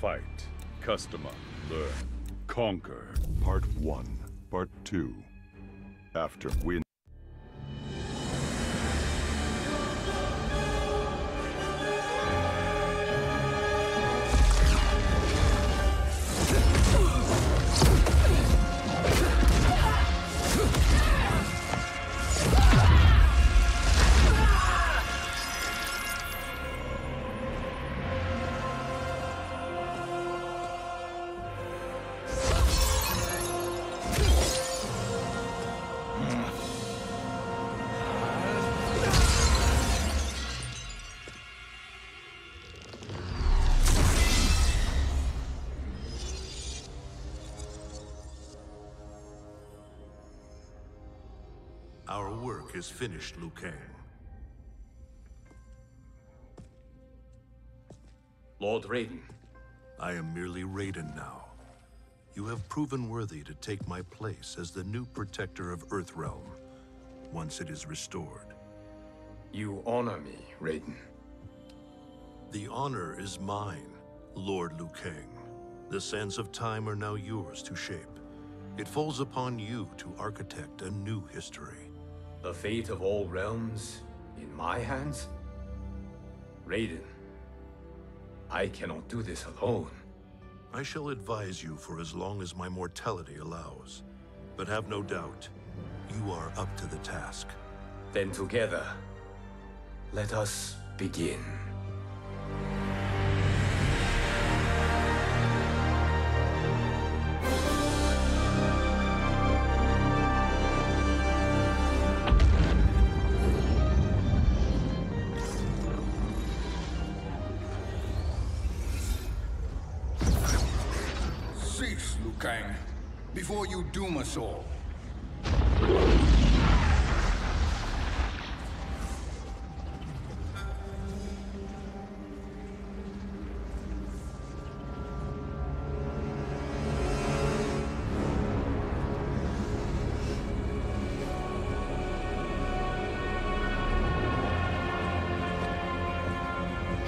Fight, customize, learn, conquer. Part 1, Part 2. After win. Our work is finished, Liu Kang. Lord Raiden. I am merely Raiden now. You have proven worthy to take my place as the new protector of Earthrealm, once it is restored. You honor me, Raiden. The honor is mine, Lord Liu Kang. The sands of time are now yours to shape. It falls upon you to architect a new history. The fate of all realms in my hands? Raiden, I cannot do this alone. I shall advise you for as long as my mortality allows. But have no doubt, you are up to the task. Then together, let us begin. Cease, Liu Kang, before you doom us all.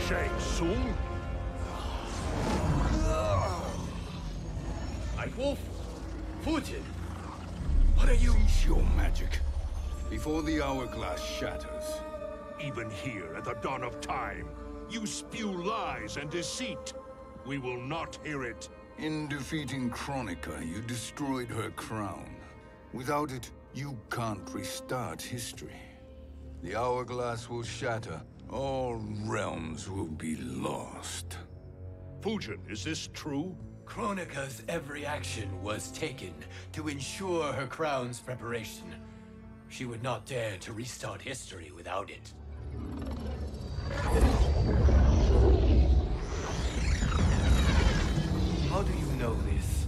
Shang Tsung? Wolf? Fujin? What are you? Cease your magic, before the hourglass shatters. Even here at the dawn of time, you spew lies and deceit. We will not hear it. In defeating Kronika, you destroyed her crown. Without it, you can't restart history. The hourglass will shatter. All realms will be lost. Fujin, is this true? Kronika's every action was taken to ensure her crown's preparation. She would not dare to restart history without it. How do you know this?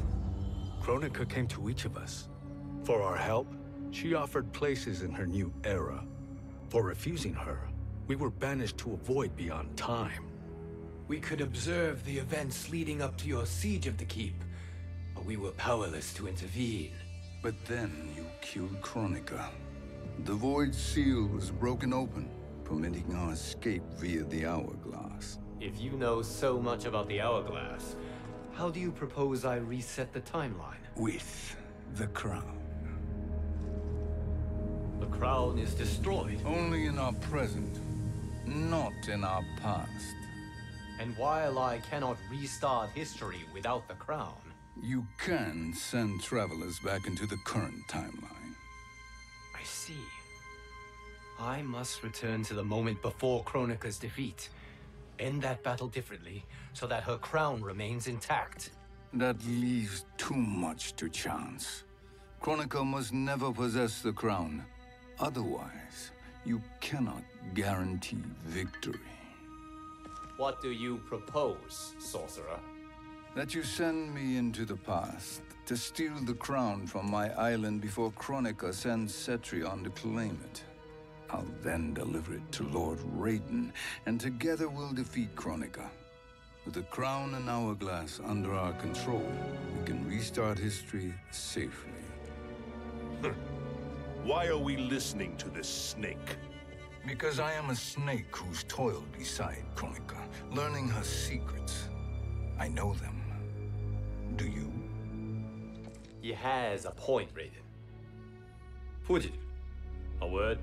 Kronika came to each of us. For our help, she offered places in her new era. For refusing her, we were banished to a void beyond time. We could observe the events leading up to your siege of the keep, but we were powerless to intervene. But then you killed Kronika. The Void Seal was broken open, permitting our escape via the hourglass. If you know so much about the hourglass, how do you propose I reset the timeline? With the crown. The crown is destroyed. Only in our present, not in our past. And while I cannot restart history without the crown... You can send travelers back into the current timeline. I see. I must return to the moment before Kronika's defeat. End that battle differently, so that her crown remains intact. That leaves too much to chance. Kronika must never possess the crown. Otherwise, you cannot guarantee victory. What do you propose, sorcerer? That you send me into the past to steal the crown from my island before Kronika sends Cetrion to claim it. I'll then deliver it to Lord Raiden, and together we'll defeat Kronika. With the crown and hourglass under our control, we can restart history safely. Why are we listening to this snake? Because I am a snake who's toiled beside Kronika, learning her secrets. I know them. Do you? He has a point, Raiden. Fujin, a word?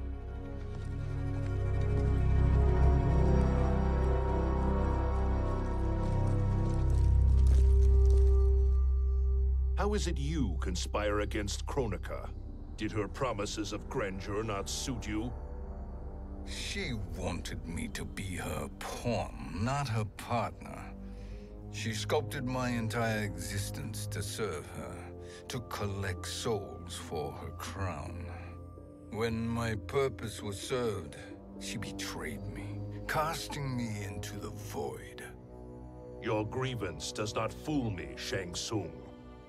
How is it you conspire against Kronika? Did her promises of grandeur not suit you? She wanted me to be her pawn, not her partner. She sculpted my entire existence to serve her, to collect souls for her crown. When my purpose was served, she betrayed me, casting me into the void. Your grievance does not fool me, Shang Tsung.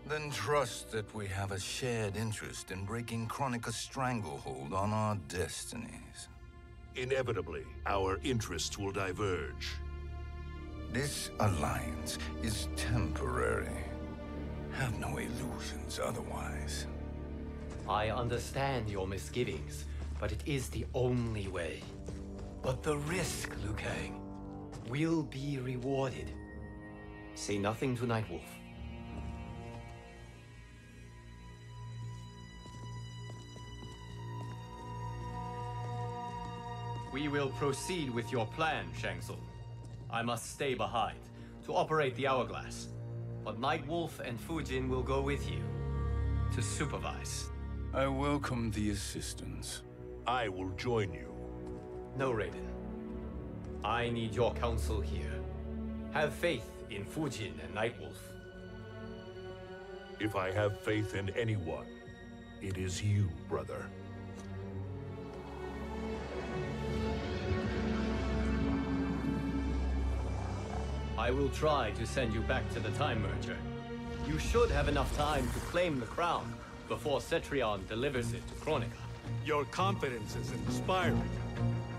Then trust that we have a shared interest in breaking Kronika's stranglehold on our destinies. Inevitably, our interests will diverge. This alliance is temporary. Have no illusions otherwise. I understand your misgivings, but it is the only way. But the risk, Liu Kang, will be rewarded. Say nothing to Nightwolf. We will proceed with your plan, Shang Tsung. I must stay behind to operate the Hourglass. But Nightwolf and Fujin will go with you to supervise. I welcome the assistance. I will join you. No, Raiden. I need your counsel here. Have faith in Fujin and Nightwolf. If I have faith in anyone, it is you, brother. I will try to send you back to the Time Merger. You should have enough time to claim the crown before Cetrion delivers it to Kronika. Your confidence is inspiring.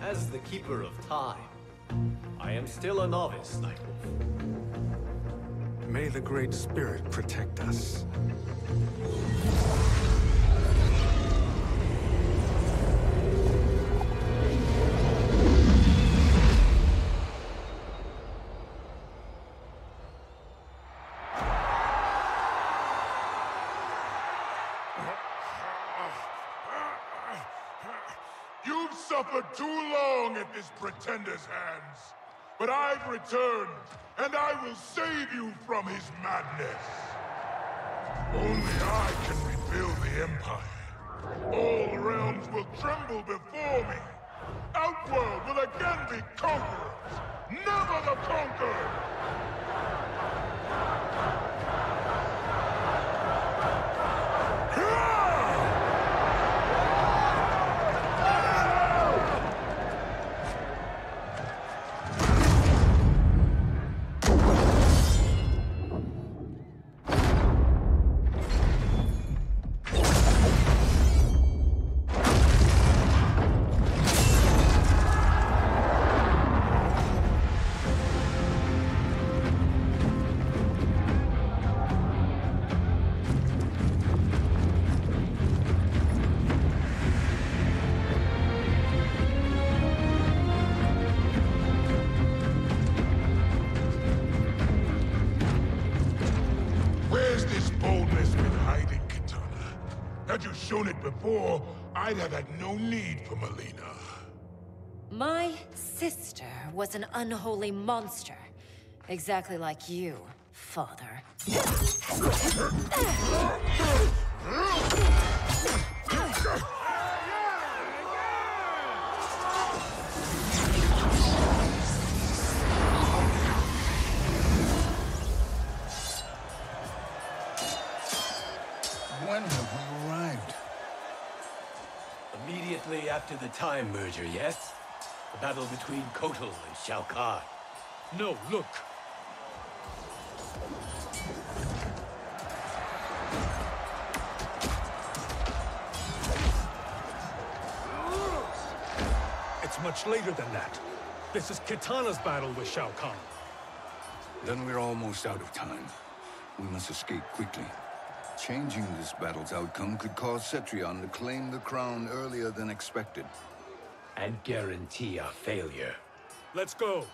As the Keeper of Time, I am still a novice, Nightwolf. May the Great Spirit protect us. You've suffered too long at this pretender's hands. But I've returned, and I will save you from his madness. Only I can rebuild the Empire. All realms will tremble before me. Outworld will again be conquerors, never the conquered! Had you shown it before, I'd have had no need for Melina. My sister was an unholy monster. Exactly like you, father. When have we arrived? Immediately after the Time Merger, yes? The battle between Kotal and Shao Kahn. No, look. It's much later than that. This is Kitana's battle with Shao Kahn. Then we're almost out of time. We must escape quickly. Changing this battle's outcome could cause Cetrion to claim the crown earlier than expected. And guarantee a failure. Let's go.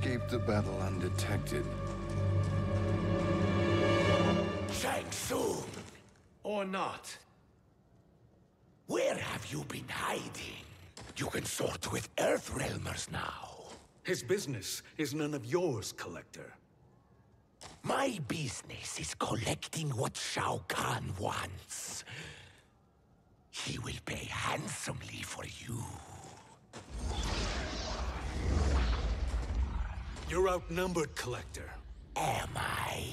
escaped the battle undetected. Shang Tsung! Or not. Where have you been hiding? You can sort with Earthrealmers now. His business is none of yours, Collector. My business is collecting what Shao Kahn wants. He will pay handsomely for you. You're outnumbered, Collector. Am I?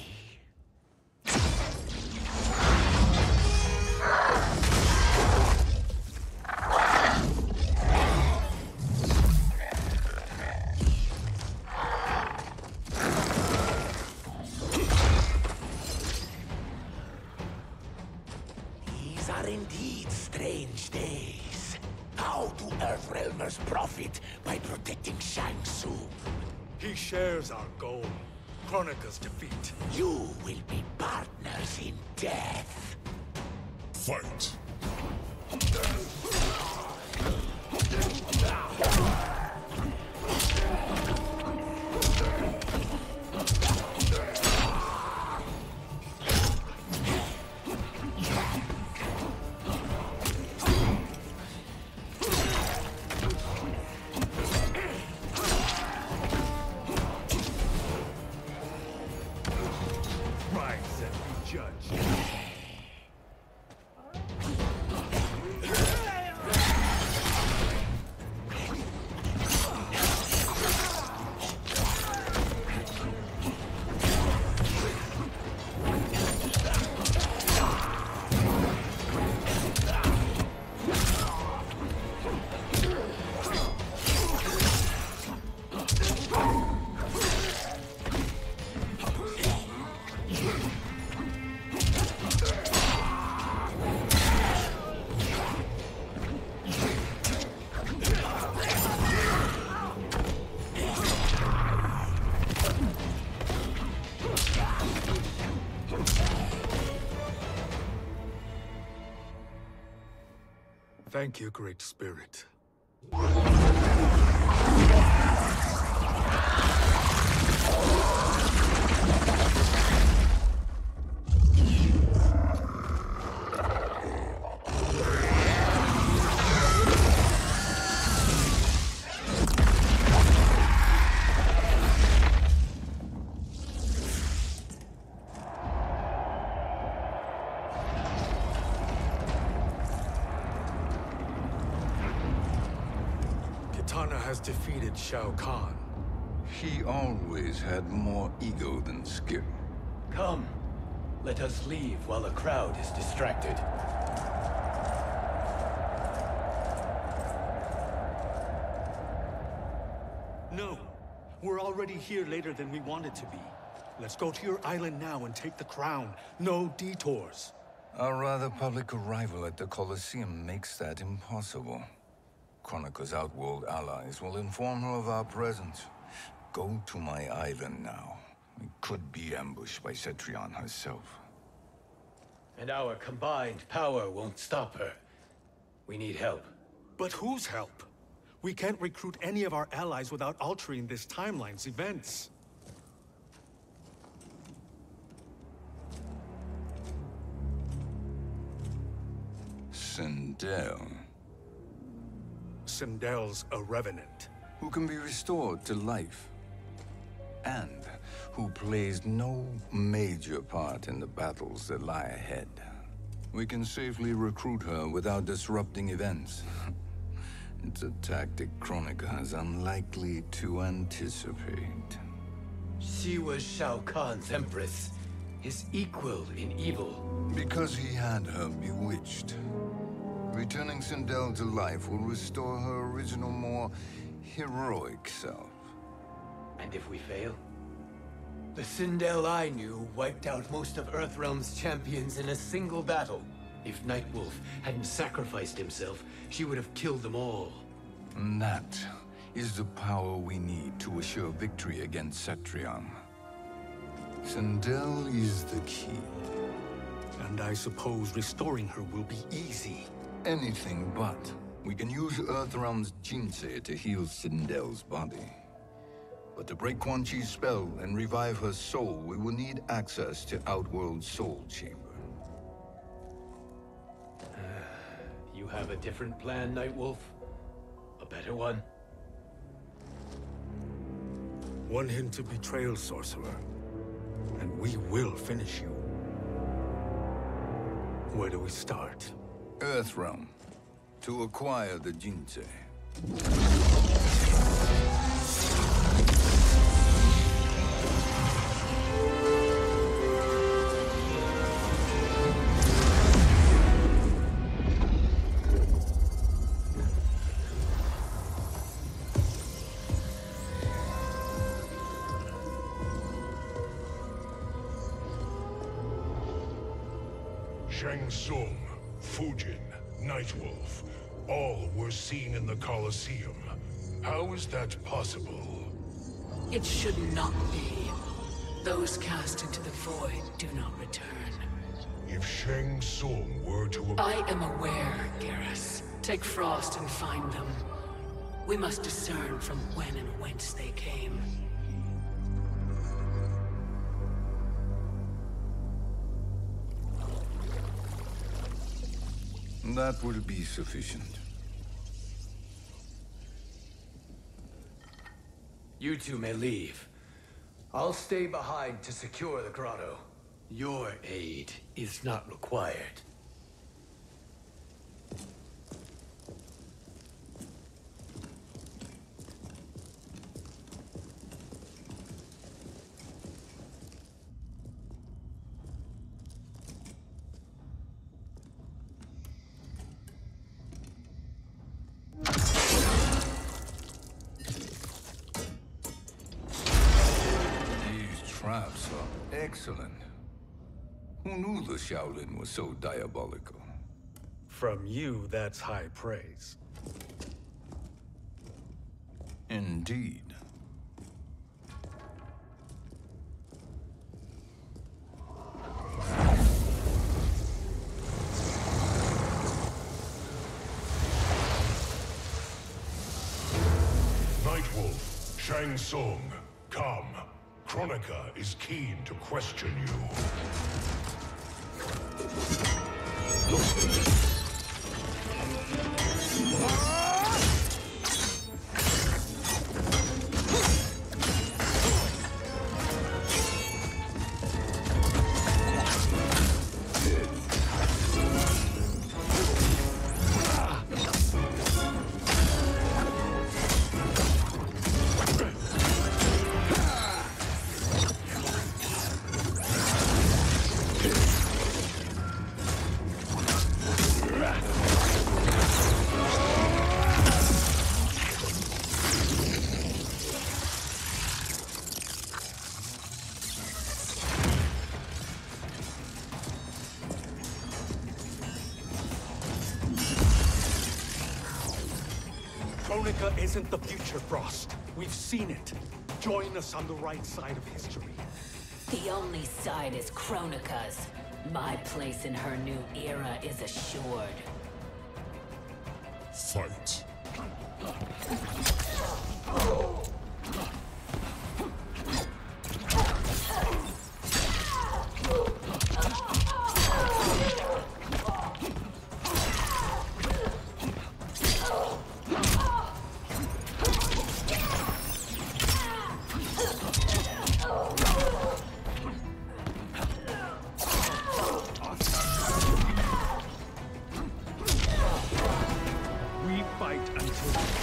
These are indeed strange days. How do Earthrealmers profit by protecting Shang Tsung? He shares our goal. Kronika's defeat. You will be partners in death. Fight! Rise and be judged. Thank you, Great Spirit. Kitana has defeated Shao Kahn. He always had more ego than skill. Come, let us leave while the crowd is distracted. No, we're already here later than we wanted to be. Let's go to your island now and take the crown. No detours. Our rather public arrival at the Colosseum makes that impossible. Kronika's outworld allies will inform her of our presence. Go to my island now. We could be ambushed by Cetrion herself. And our combined power won't stop her. We need help. But whose help? We can't recruit any of our allies without altering this timeline's events. Sindel, Sindel's a revenant. who can be restored to life, and who plays no major part in the battles that lie ahead. We can safely recruit her without disrupting events. It's a tactic Kronika is unlikely to anticipate. She was Shao Kahn's empress, his equal in evil. Because he had her bewitched. Returning Sindel to life will restore her original, more heroic self. And if we fail? The Sindel I knew wiped out most of Earthrealm's champions in a single battle. If Nightwolf hadn't sacrificed himself, she would have killed them all. And that is the power we need to assure victory against Cetrion. Sindel is the key. And I suppose restoring her will be easy. Anything but. We can use Earthrealm's Jinsei to heal Sindel's body. But to break Quan Chi's spell and revive her soul, we will need access to Outworld's soul chamber. You have a different plan, Nightwolf? A better one? Want him to betrayal, Sorcerer. And we will finish you. Where do we start? Earthrealm. To acquire the Jinsei. Shang Tsung, Fujin, Nightwolf, all were seen in the Colosseum. How is that possible? It should not be. Those cast into the void do not return. If Shang Tsung were to... I am aware, Garrus. Take Frost and find them. We must discern from when and whence they came. That will be sufficient. You two may leave. I'll stay behind to secure the grotto. Your aid is not required. Traps are excellent. Who knew the Shaolin was so diabolical? From you, that's high praise. Indeed. Nightwolf, Shang Tsung, come. Kronika is keen to question you. Kronika isn't the future, Frost. We've seen it. Join us on the right side of history. The only side is Kronika's. My place in her new era is assured. Fight. We fight until the end.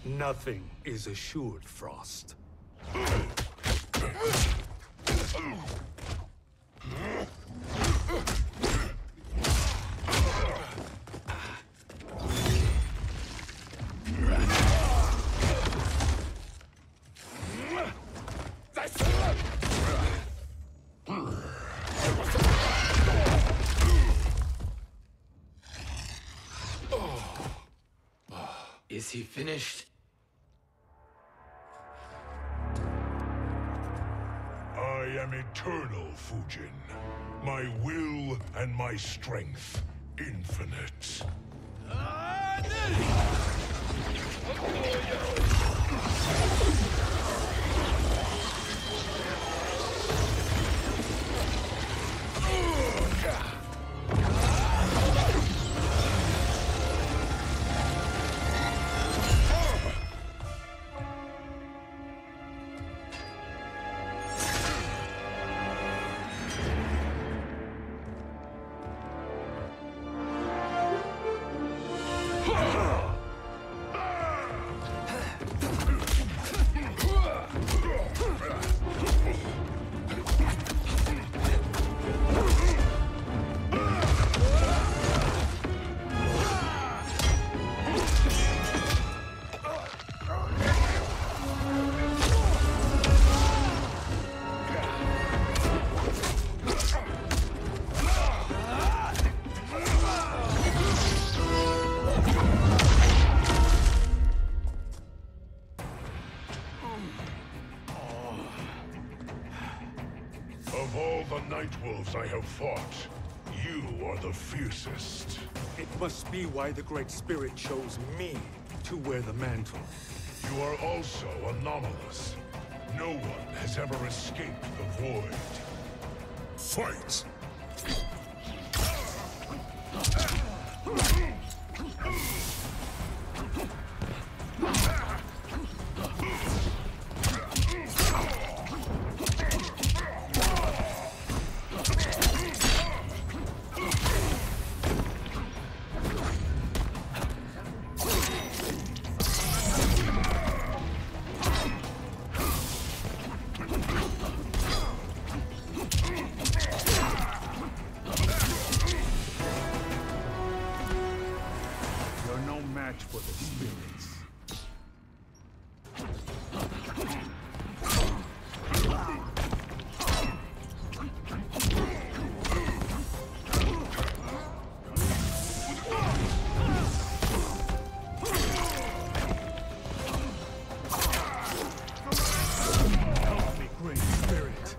Nothing is assured, Frost. Is he finished? I am eternal, Fujin. My will and my strength, infinite. Of all the Nightwolves I have fought, you are the fiercest. It must be why the Great Spirit chose me to wear the mantle. You are also anomalous. No one has ever escaped the void. Fight! For the spirits. Help me, Great Spirit.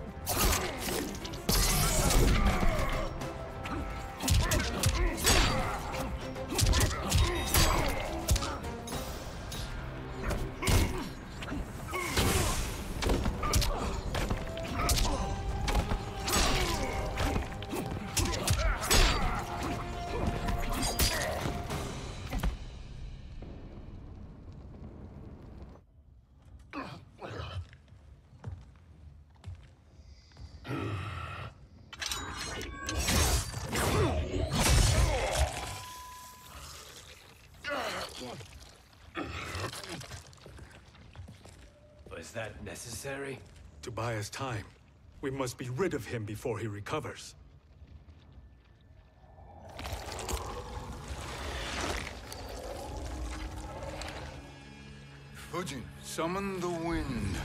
Was that necessary? To buy us time. We must be rid of him before he recovers. Fujin, summon the wind.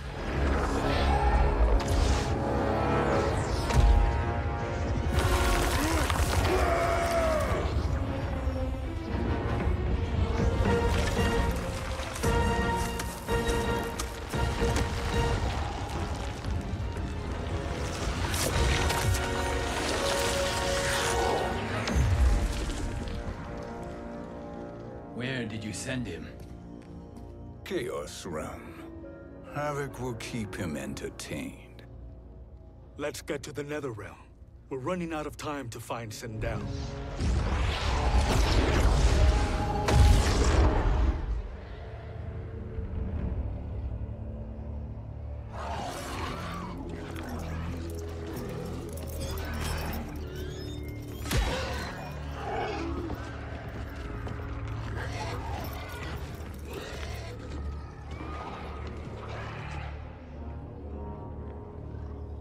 Where did you send him? Chaos Realm. Havoc will keep him entertained. Let's get to the Netherrealm. We're running out of time to find Sindel.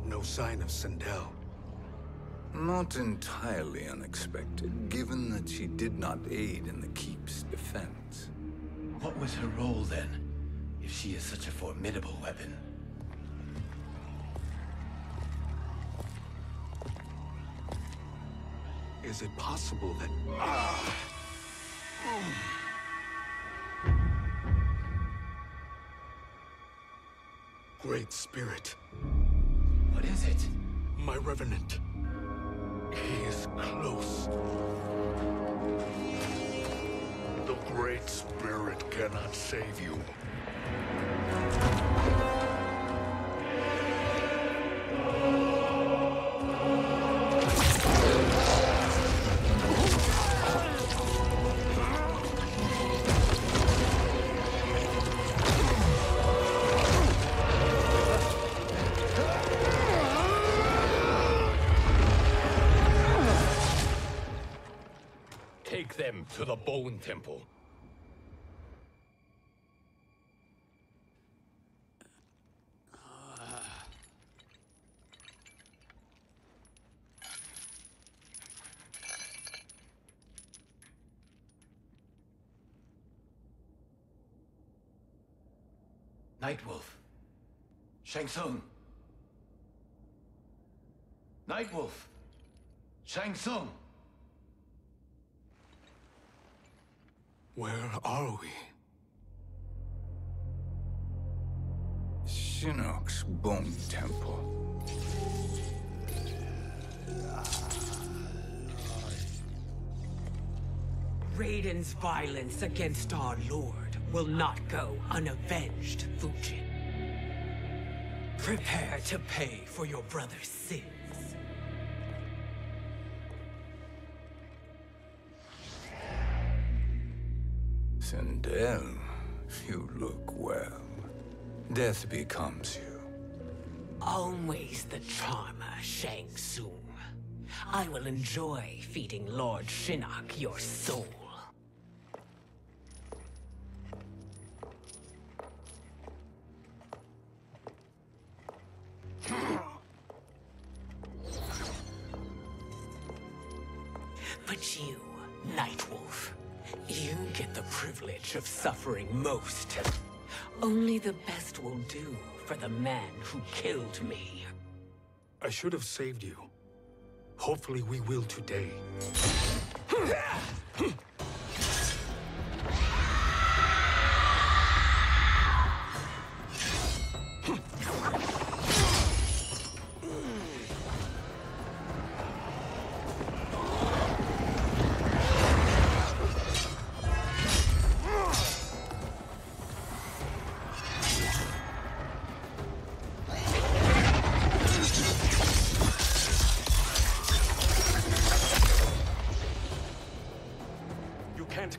No sign of Sindel. Not entirely unexpected, given that she did not aid in the Keep's defense. What was her role then, if she is such a formidable weapon? Is it possible that... Great Spirit. What is it? My Revenant. He is close. The Great Spirit cannot save you. Take them to the Bone Temple. Nightwolf. Shang Tsung. Nightwolf. Shang Tsung. Where are we? Shinnok's Bone Temple. Raiden's violence against our Lord will not go unavenged, Fujin. Prepare to pay for your brother's sins. Sindel, you look well. Death becomes you. Always the charmer, Shang Tsung. I will enjoy feeding Lord Shinnok your soul. But you, Nightwolf, you get the privilege of suffering most. Only the best will do for the man who killed me. I should have saved you. Hopefully we will today.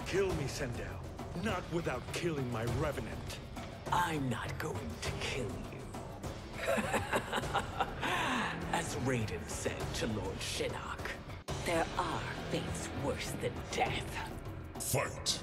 Kill me, Sindel. Not without killing my Revenant. I'm not going to kill you. As Raiden said to Lord Shinnok, there are fates worse than death. Fight!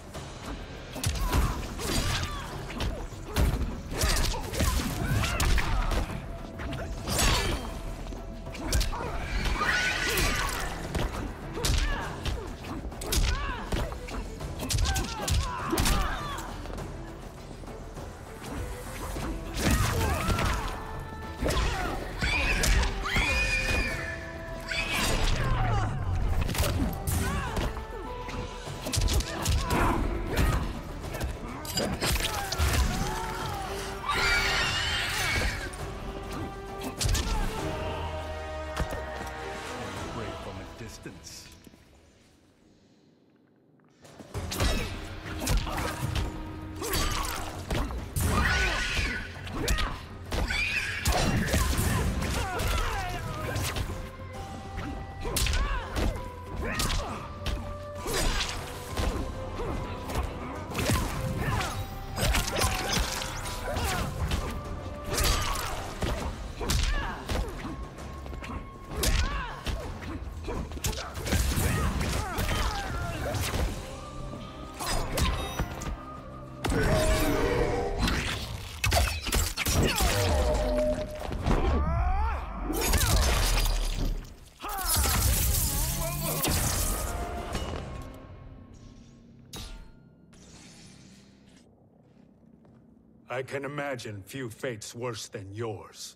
I can imagine few fates worse than yours.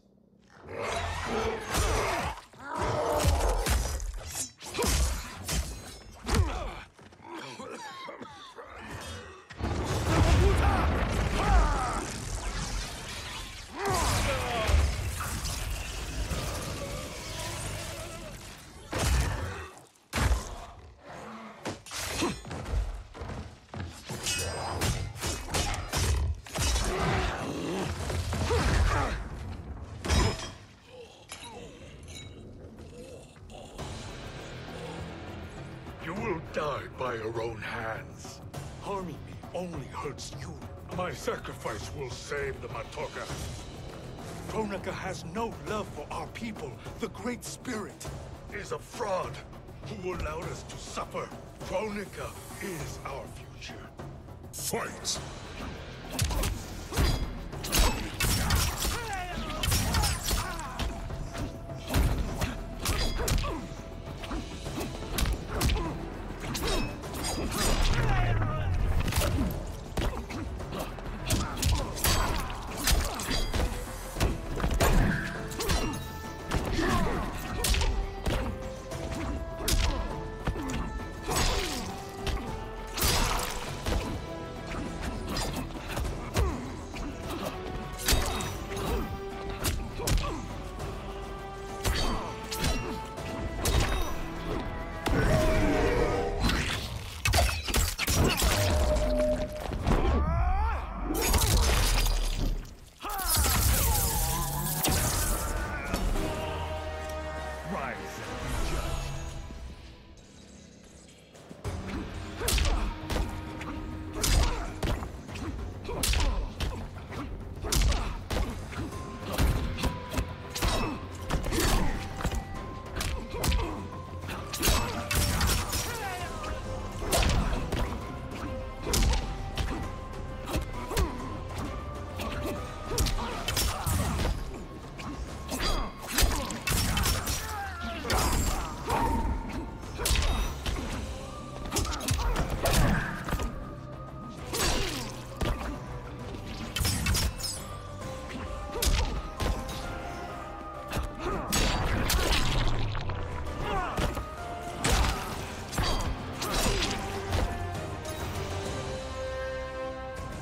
You will die by your own hands. Harming me only hurts you. My sacrifice will save the Matoka. Kronika has no love for our people. The Great Spirit is a fraud who allowed us to suffer. Kronika is our future. Fight!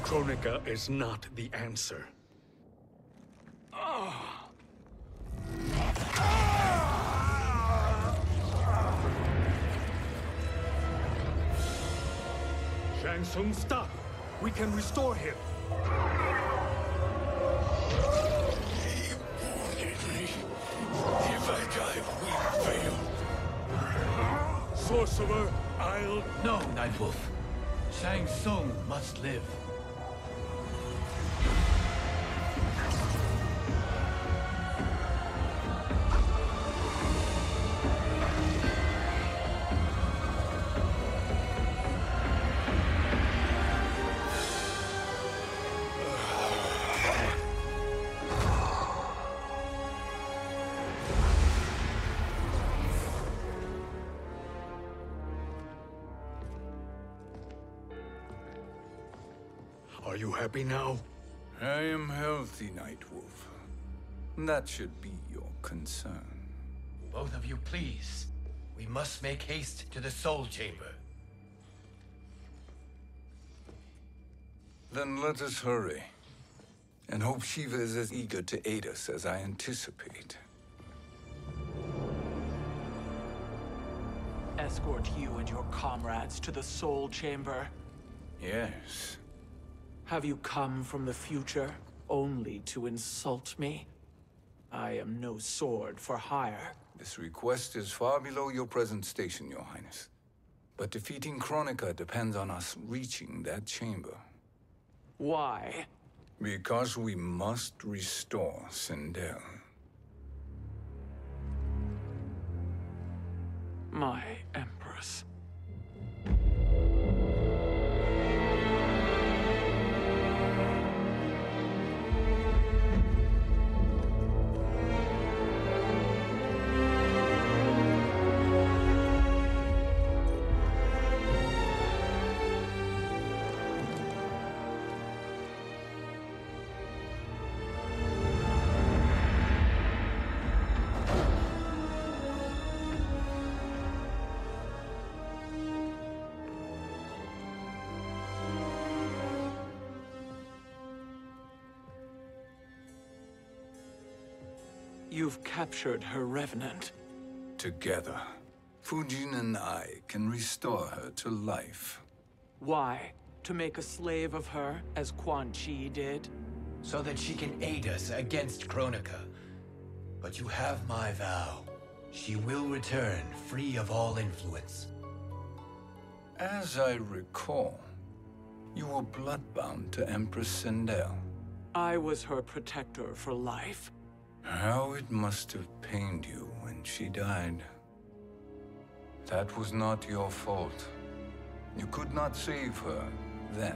Kronika is not the answer. Shang Tsung, stop! We can restore him. He wanted me. If I die, we fail. Sorcerer, I'll... No, Nightwolf. Shang Tsung must live. Are you happy now? I am healthy, Nightwolf. That should be your concern. Both of you, please. We must make haste to the Soul Chamber. Then let us hurry. And hope Shiva is as eager to aid us as I anticipate. Escort you and your comrades to the Soul Chamber? Yes. Have you come from the future only to insult me? I am no sword for hire. This request is far below your present station, Your Highness. But defeating Kronika depends on us reaching that chamber. Why? Because we must restore Sindel. My Empress. You've captured her revenant. Together, Fujin and I can restore her to life. Why? To make a slave of her, as Quan Chi did? So that she can aid us against Kronika. But you have my vow. She will return free of all influence. As I recall, you were bloodbound to Empress Sindel. I was her protector for life. How it must have pained you when she died. That was not your fault. You could not save her then.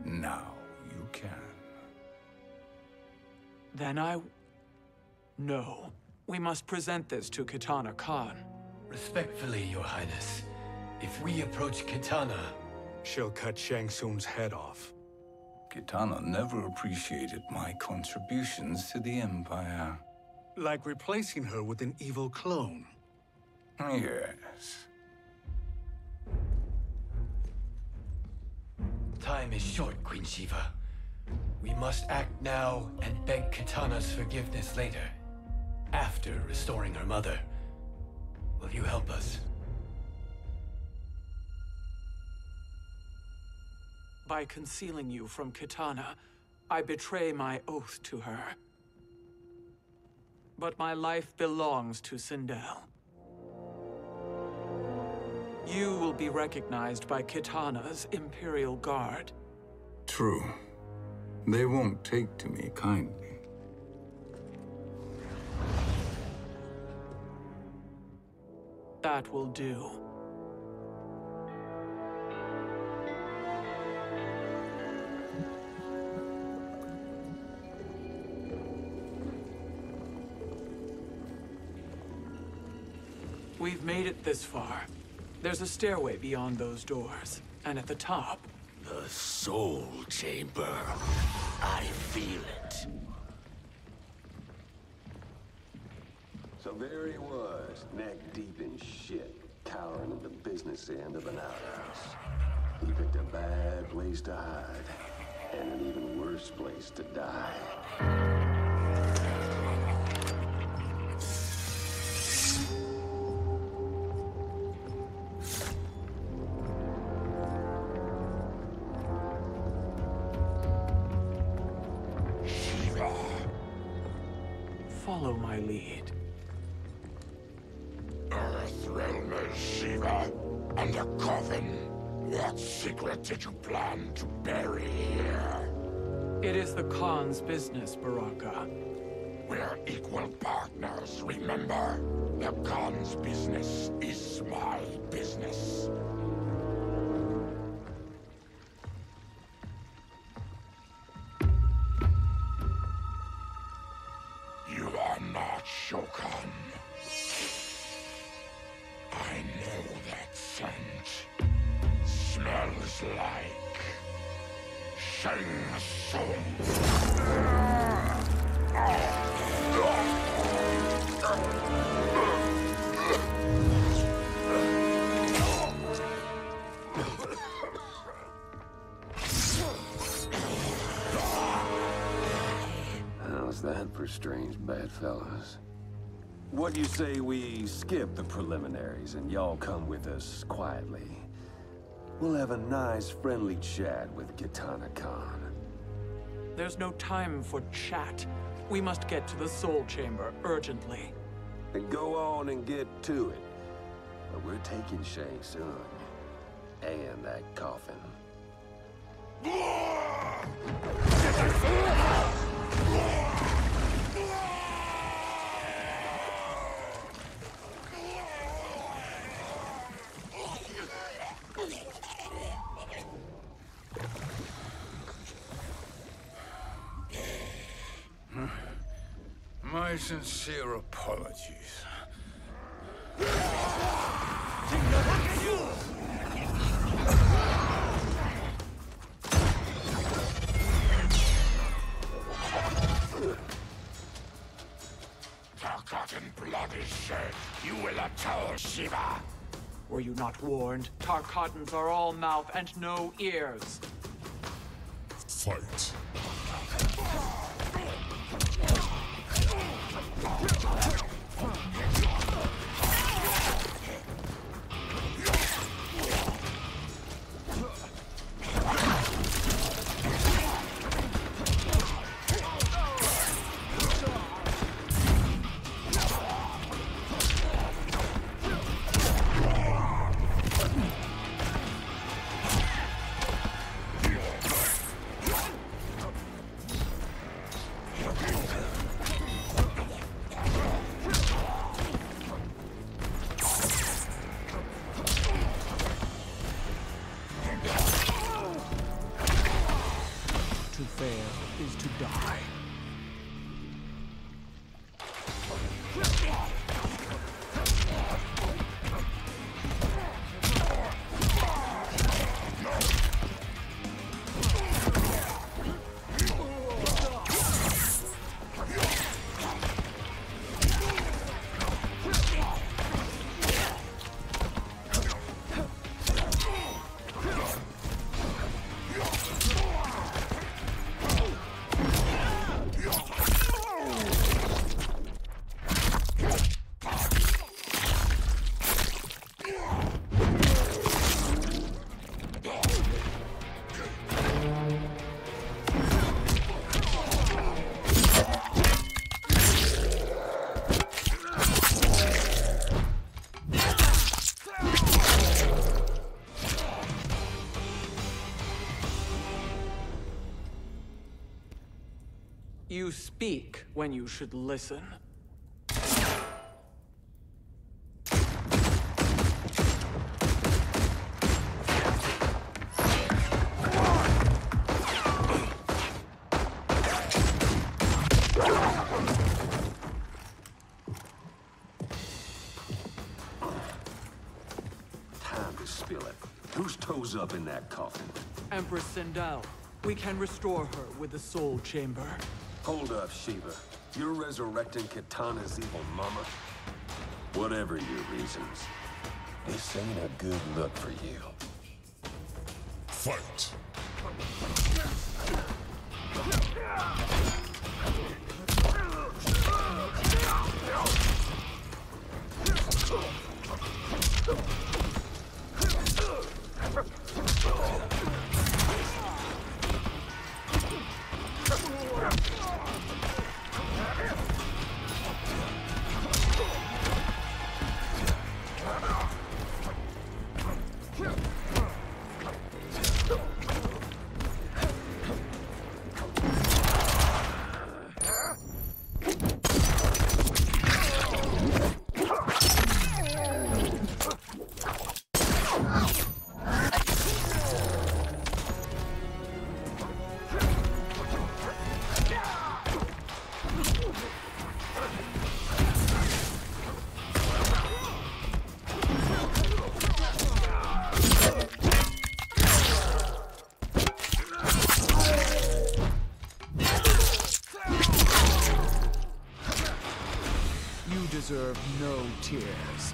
Now you can. Then No. We must present this to Kitana Khan. Respectfully, Your Highness, if we approach Kitana... She'll cut Shang Tsung's head off. Kitana never appreciated my contributions to the Empire. Like replacing her with an evil clone. Yes. Time is short, Queen Shiva. We must act now and beg Kitana's forgiveness later. After restoring her mother. Will you help us? By concealing you from Kitana, I betray my oath to her. But my life belongs to Sindel. You will be recognized by Kitana's Imperial Guard. True. They won't take to me kindly. That will do. We've made it this far. There's a stairway beyond those doors, and at the top... The Soul Chamber. I feel it. So there he was, neck deep in shit, cowering at the business end of an outhouse. He picked a bad place to hide, and an even worse place to die. Follow my lead. Earthrealm is Shiva, and a coffin. What secret did you plan to bury here? It is the Khan's business, Baraka. We're equal partners, remember? The Khan's business is my business. You are not Shokan. I know that scent. Smells like Shang Tsung. How's that for strange bedfellows? What do you say we skip the preliminaries and y'all come with us quietly? We'll have a nice, friendly chat with Kitana Khan. There's no time for chat. We must get to the Soul Chamber urgently. Then go on and get to it. But we're taking Shang Tsung. And that coffin. My sincere apologies. Forgotten blood is shed. You will atone, Shiva. Were you not warned? Tarkatans are all mouth and no ears. Fight. You speak when you should listen. Time to spill it. Whose toes up in that coffin? Empress Sindel. We can restore her with the Soul Chamber. Hold up, Shiva. You're resurrecting Kitana's evil mama? Whatever your reasons, this ain't a good look for you. Fight! Deserve no tears.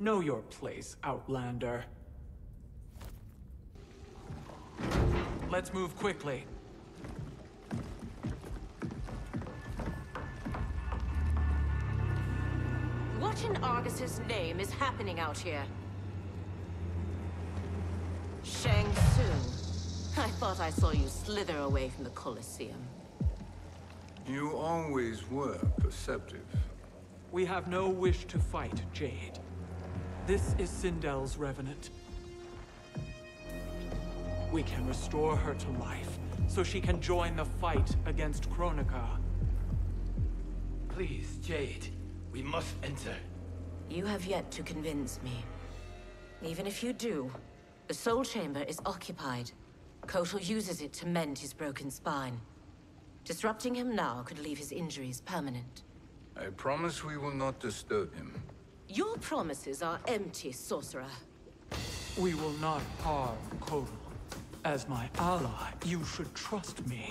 Know your place, Outlander. Let's move quickly. What in Argus's name is happening out here? Shang Tsung. I thought I saw you slither away from the Colosseum. You always were perceptive. We have no wish to fight, Jade. This is Sindel's Revenant. We can restore her to life, so she can join the fight against Kronika. Please, Jade. We must enter. You have yet to convince me. Even if you do, the Soul Chamber is occupied. Kotal uses it to mend his broken spine. Disrupting him now could leave his injuries permanent. I promise we will not disturb him. Your promises are empty, sorcerer. We will not harm Kotal. As my ally, you should trust me.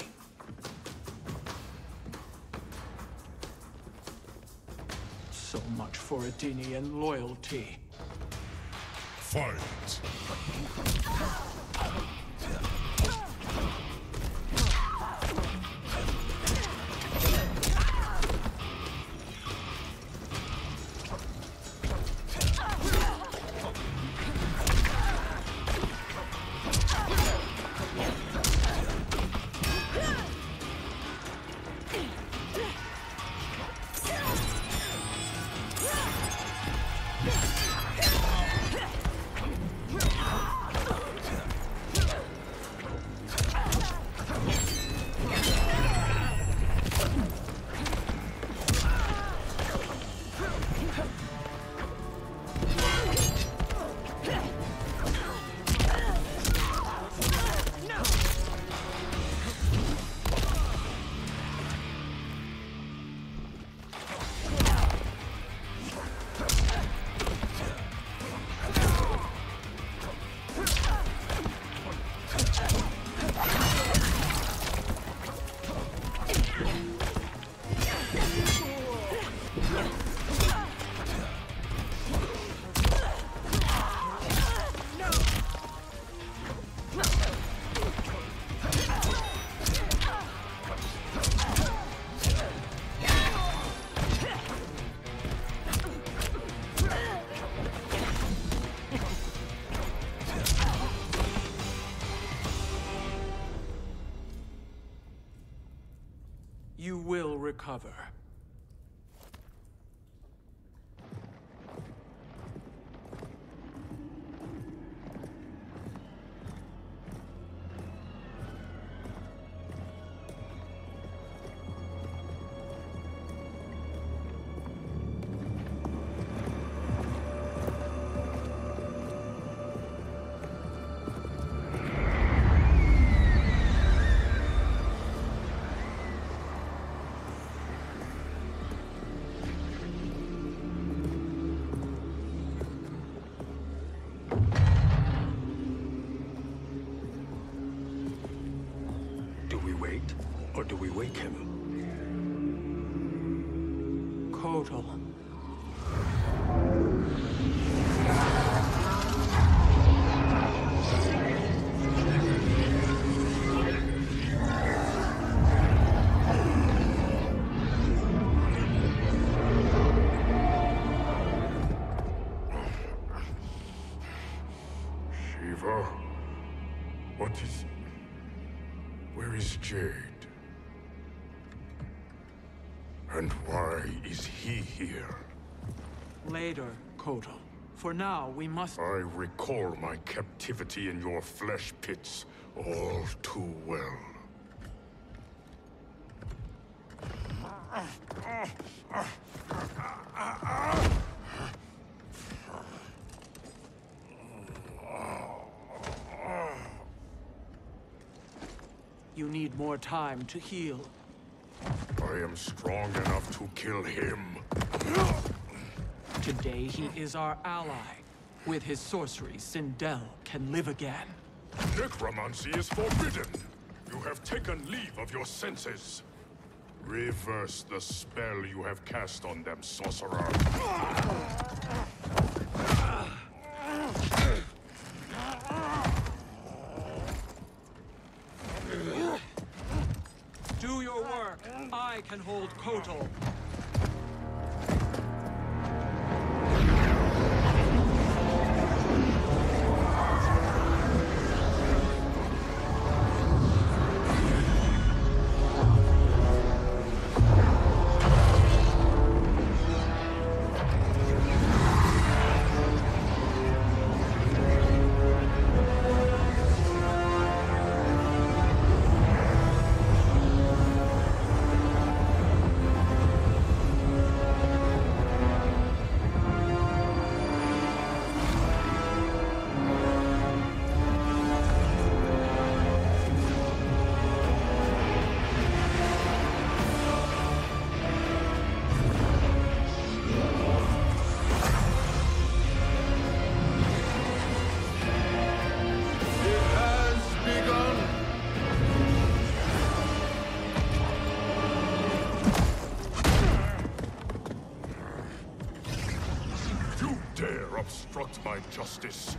So much for Adenian loyalty. Fight! You will recover. Or do we wake him? Kotal. Shiva? What is... Where is Jade? And why is he here? Later, Kotal. For now, we must... I recall my captivity in your flesh pits all too well. You need more time to heal. I am strong enough to kill him. Today he is our ally. With his sorcery, Sindel can live again. Necromancy is forbidden. You have taken leave of your senses. Reverse the spell you have cast on them, sorcerer. Do your work. I can hold Kotal. justice.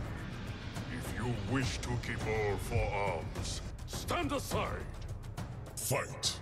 If you wish to keep all four arms, stand aside. Fight.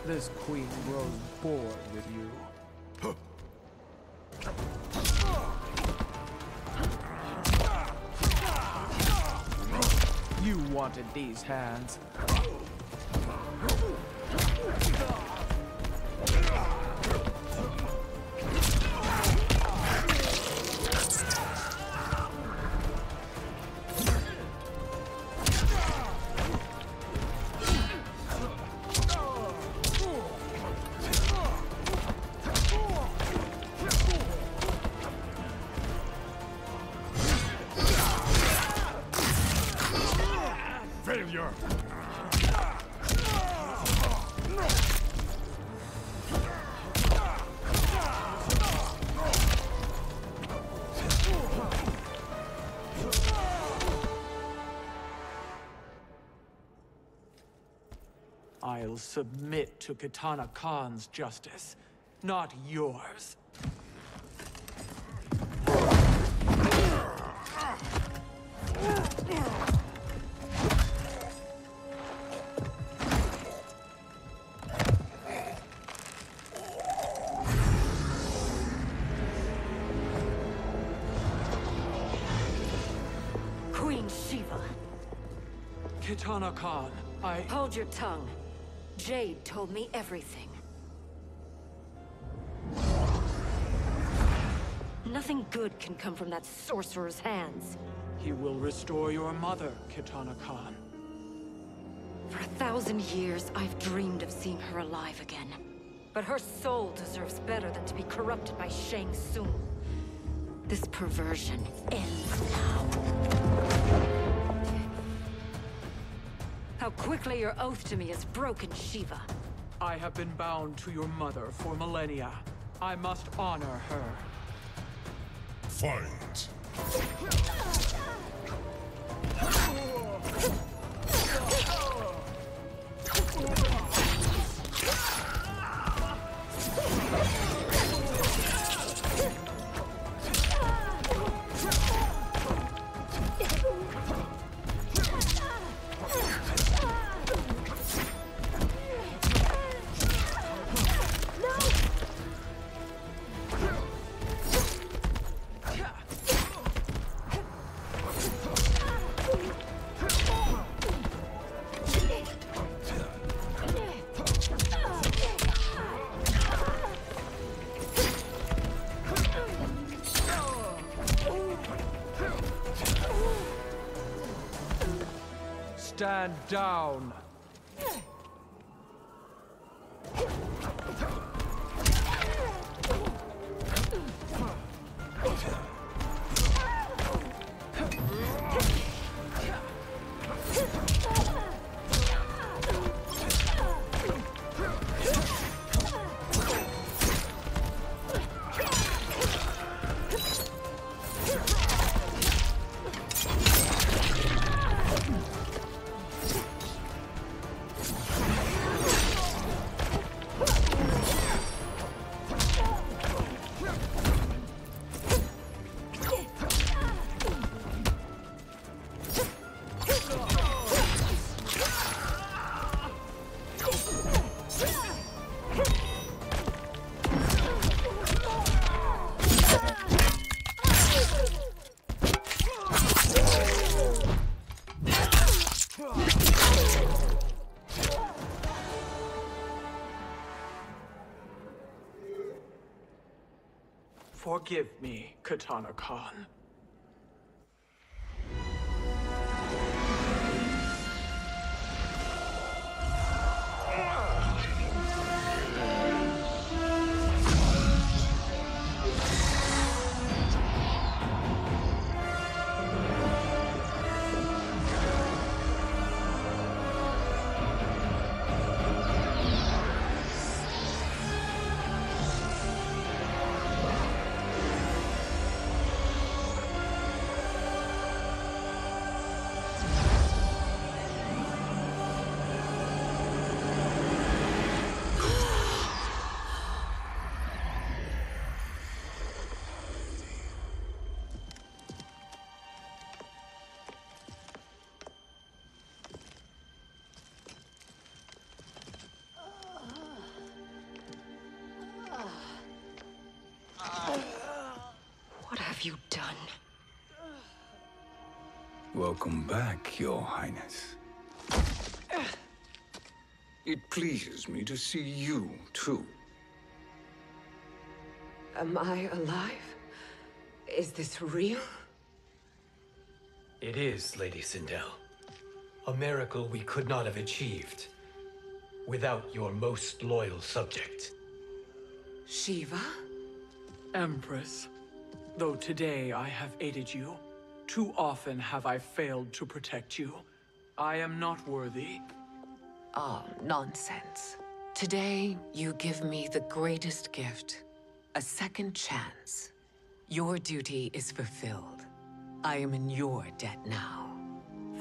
This queen grows bored with you. You wanted these hands. Failure! I'll submit to Kitana Khan's justice, not yours. Queen Shiva. Kitana Khan, Hold your tongue. Jade told me everything. Nothing good can come from that sorcerer's hands. He will restore your mother, Kitana Khan. For 1,000 years, I've dreamed of seeing her alive again. But her soul deserves better than to be corrupted by Shang Tsung. This perversion ends now. How quickly your oath to me is broken, Shiva. I have been bound to your mother for millennia. I must honor her. Fight. Stand down! Forgive me, Katana Khan. What have you done? Welcome back, Your Highness. It pleases me to see you, too. Am I alive? Is this real? It is, Lady Sindel. A miracle we could not have achieved without your most loyal subject. Shiva? Empress, though today I have aided you, too often have I failed to protect you. I am not worthy. Oh, nonsense. Today, you give me the greatest gift. A second chance. Your duty is fulfilled. I am in your debt now.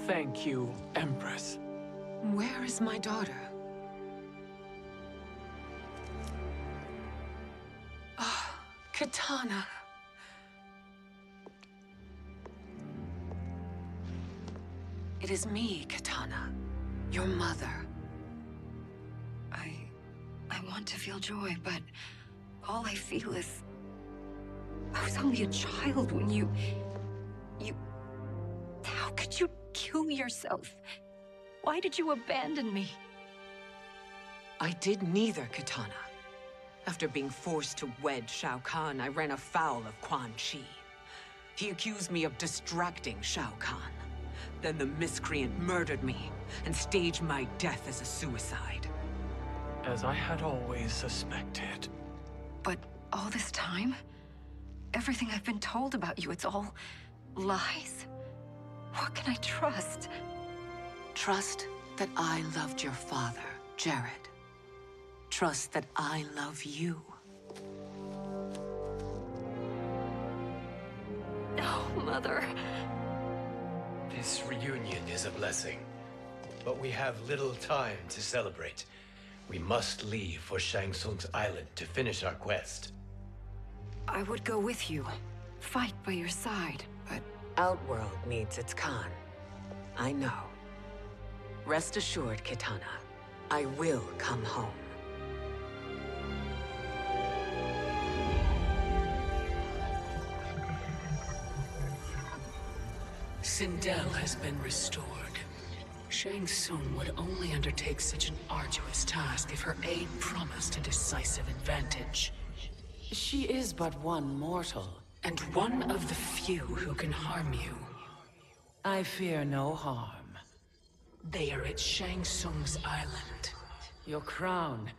Thank you, Empress. Where is my daughter? Ah, Katana. It is me, Katana. Your mother. I want to feel joy, but all I feel is... I was only a child when you... How could you kill yourself? Why did you abandon me? I did neither, Katana. After being forced to wed Shao Kahn, I ran afoul of Quan Chi. He accused me of distracting Shao Kahn. Then the miscreant murdered me and staged my death as a suicide. As I had always suspected. But all this time? Everything I've been told about you, it's all lies? What can I trust? Trust that I loved your father, Jared. Trust that I love you. No, Mother. This reunion is a blessing, but we have little time to celebrate. We must leave for Shang Tsung's island to finish our quest. I would go with you, fight by your side, but... Outworld needs its Khan. I know. Rest assured, Katana, I will come home. Sindel has been restored. Shang Tsung would only undertake such an arduous task if her aid promised a decisive advantage. She is but one mortal, and one of the few who can harm you. I fear no harm. They are at Shang Tsung's island. Your crown,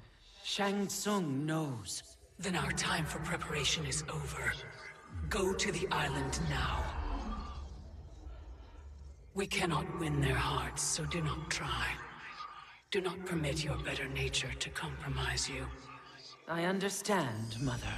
Shang Tsung knows. Then our time for preparation is over. Go to the island now. We cannot win their hearts, so do not try. Do not permit your better nature to compromise you. I understand, Mother.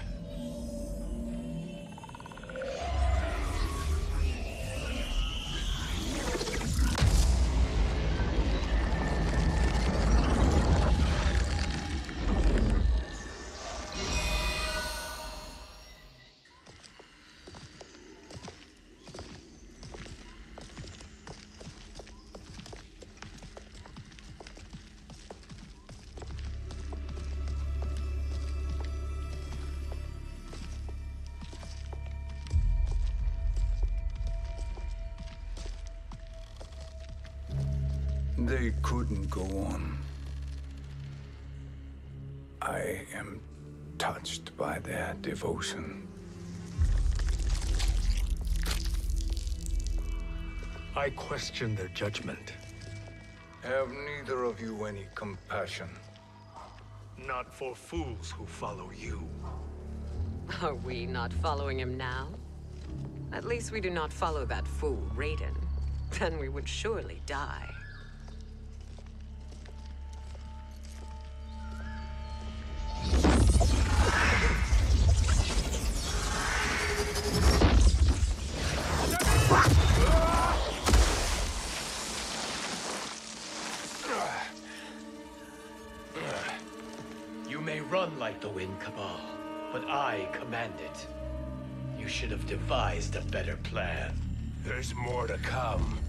They couldn't go on. I am touched by their devotion. I question their judgment. Have neither of you any compassion? Not for fools who follow you. Are we not following him now? At least we do not follow that fool, Raiden. Then we would surely die. You may run like the wind, Cabal, but I command it. You should have devised a better plan. There's more to come.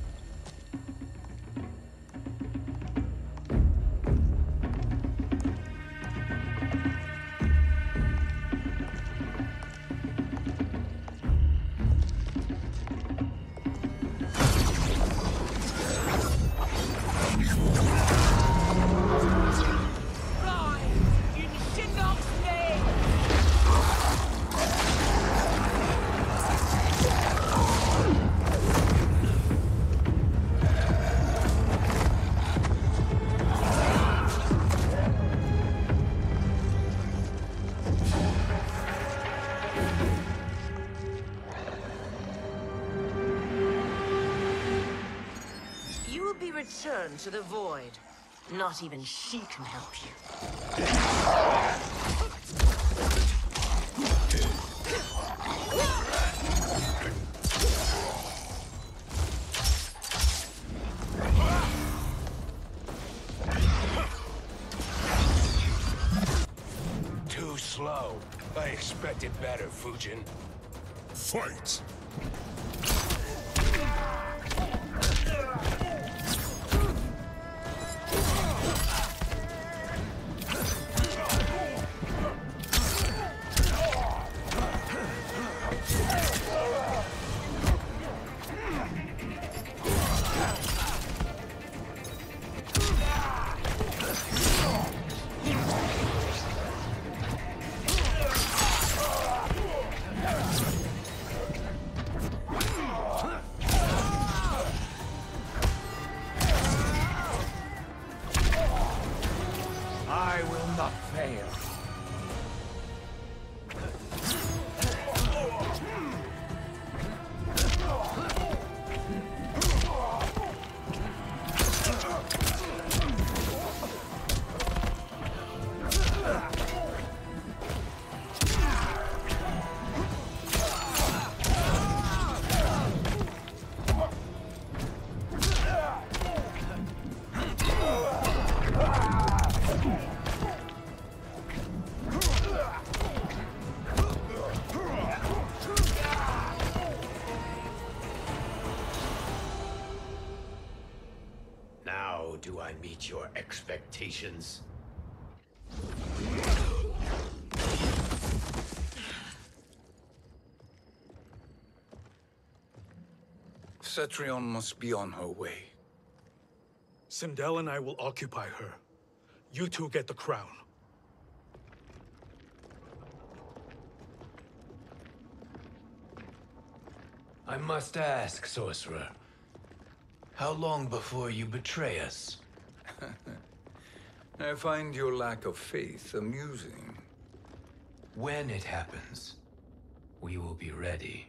Return to the void. Not even she can help you. Too slow. I expected better, Fujin. Fight! I will not fail. Now do I meet your expectations? Cetrion must be on her way. Sindel and I will occupy her. You two get the crown. I must ask, sorcerer. How long before you betray us? I find your lack of faith amusing. When it happens, we will be ready.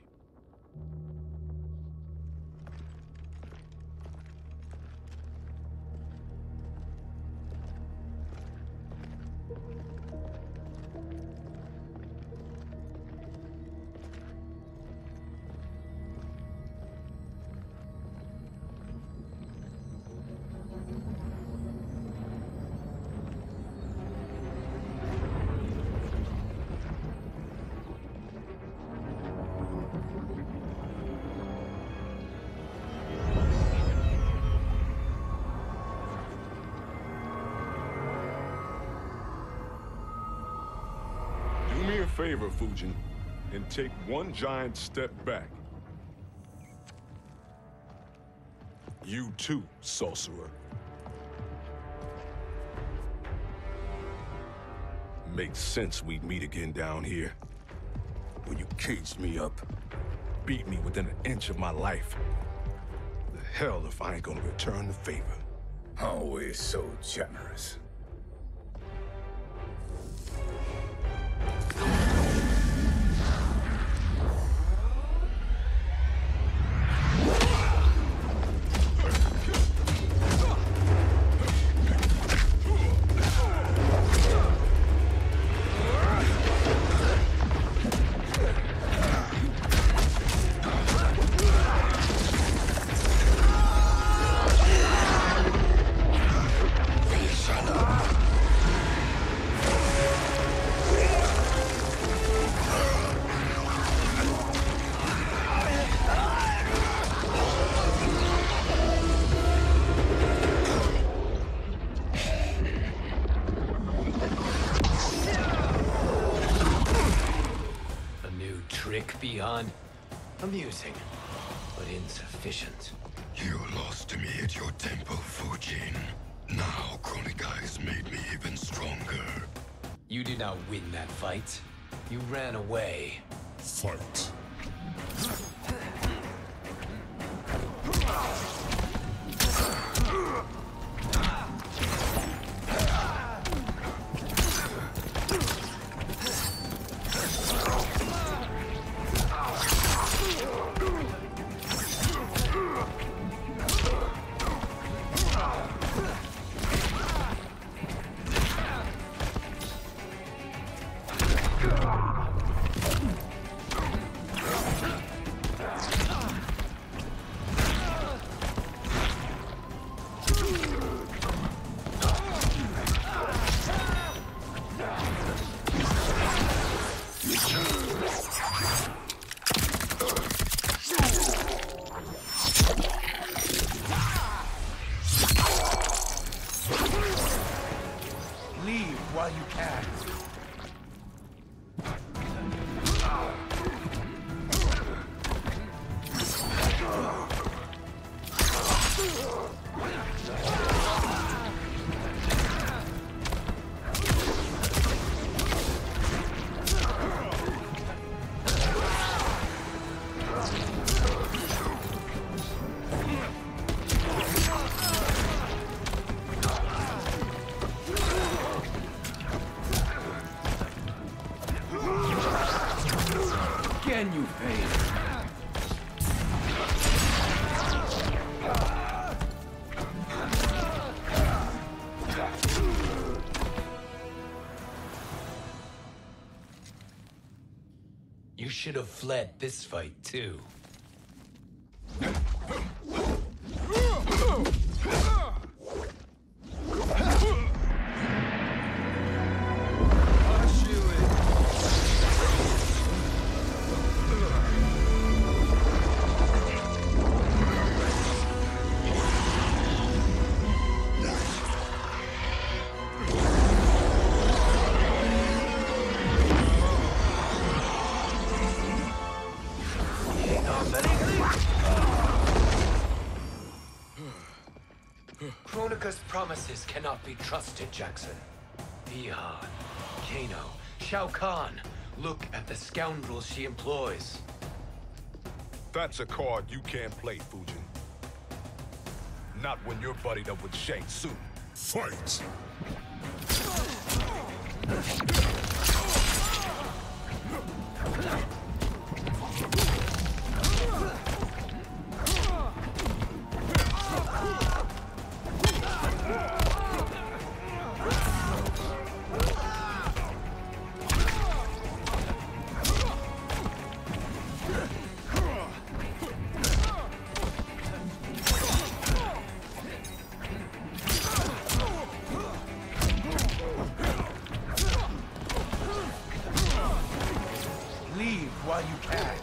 Do me a favor, Fujin, and take one giant step back. You too, sorcerer. Makes sense we'd meet again down here. When you caged me up, beat me within an inch of my life. The hell if I ain't gonna return the favor. Always so generous. Beyond amusing, but insufficient. You lost to me at your temple, Fujin. Now Kronika has made me even stronger. You did not win that fight. You ran away. Fight. Leave while you can. Again, you failed. You should have fled this fight, too. Kronika's promises cannot be trusted, Jackson. Ihan, Kano, Shao Kahn. Look at the scoundrels she employs. That's a card you can't play, Fujin. Not when you're buddied up with Shang Tsung. Fight! Leave while you can.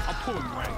I'm pulling rank.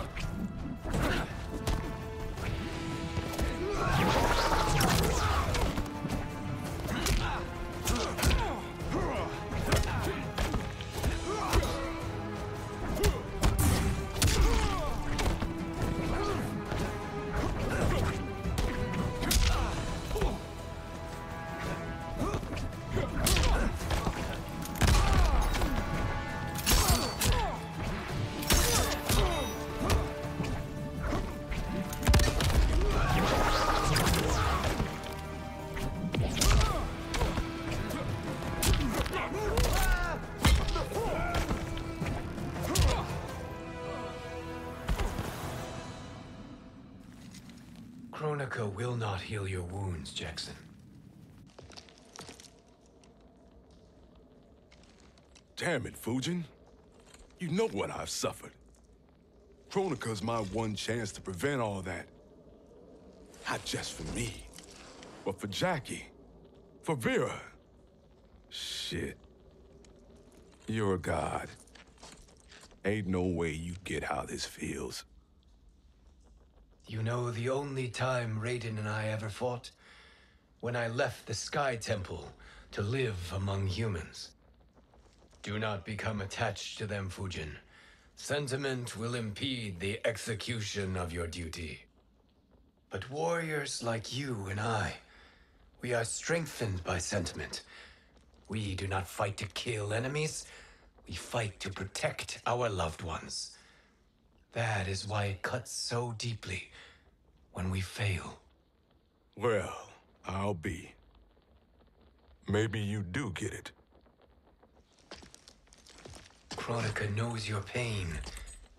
Kronika will not heal your wounds, Jackson. Damn it, Fujin. You know what I've suffered. Kronika's my one chance to prevent all that. Not just for me, but for Jackie, for Vera. Shit. You're a god. Ain't no way you get how this feels. You know the only time Raiden and I ever fought? When I left the Sky Temple to live among humans. Do not become attached to them, Fujin. Sentiment will impede the execution of your duty. But warriors like you and I, we are strengthened by sentiment. We do not fight to kill enemies. We fight to protect our loved ones. That is why it cuts so deeply when we fail. Well, I'll be. Maybe you do get it. Kronika knows your pain.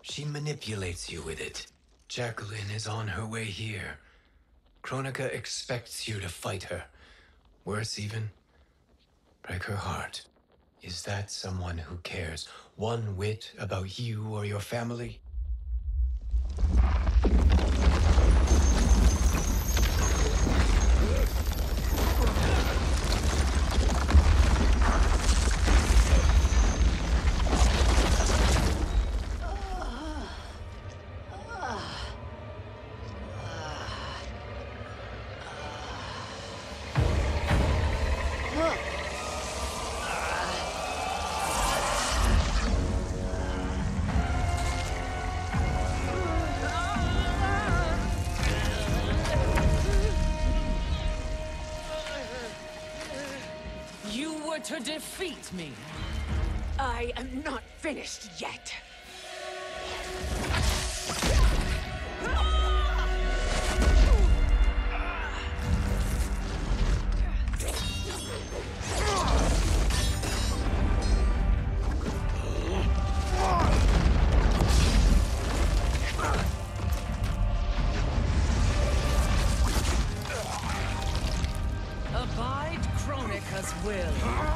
She manipulates you with it. Jacqueline is on her way here. Kronika expects you to fight her. Worse even, break her heart. Is that someone who cares one whit about you or your family? To defeat me. I am not finished yet. Abide Kronika's will.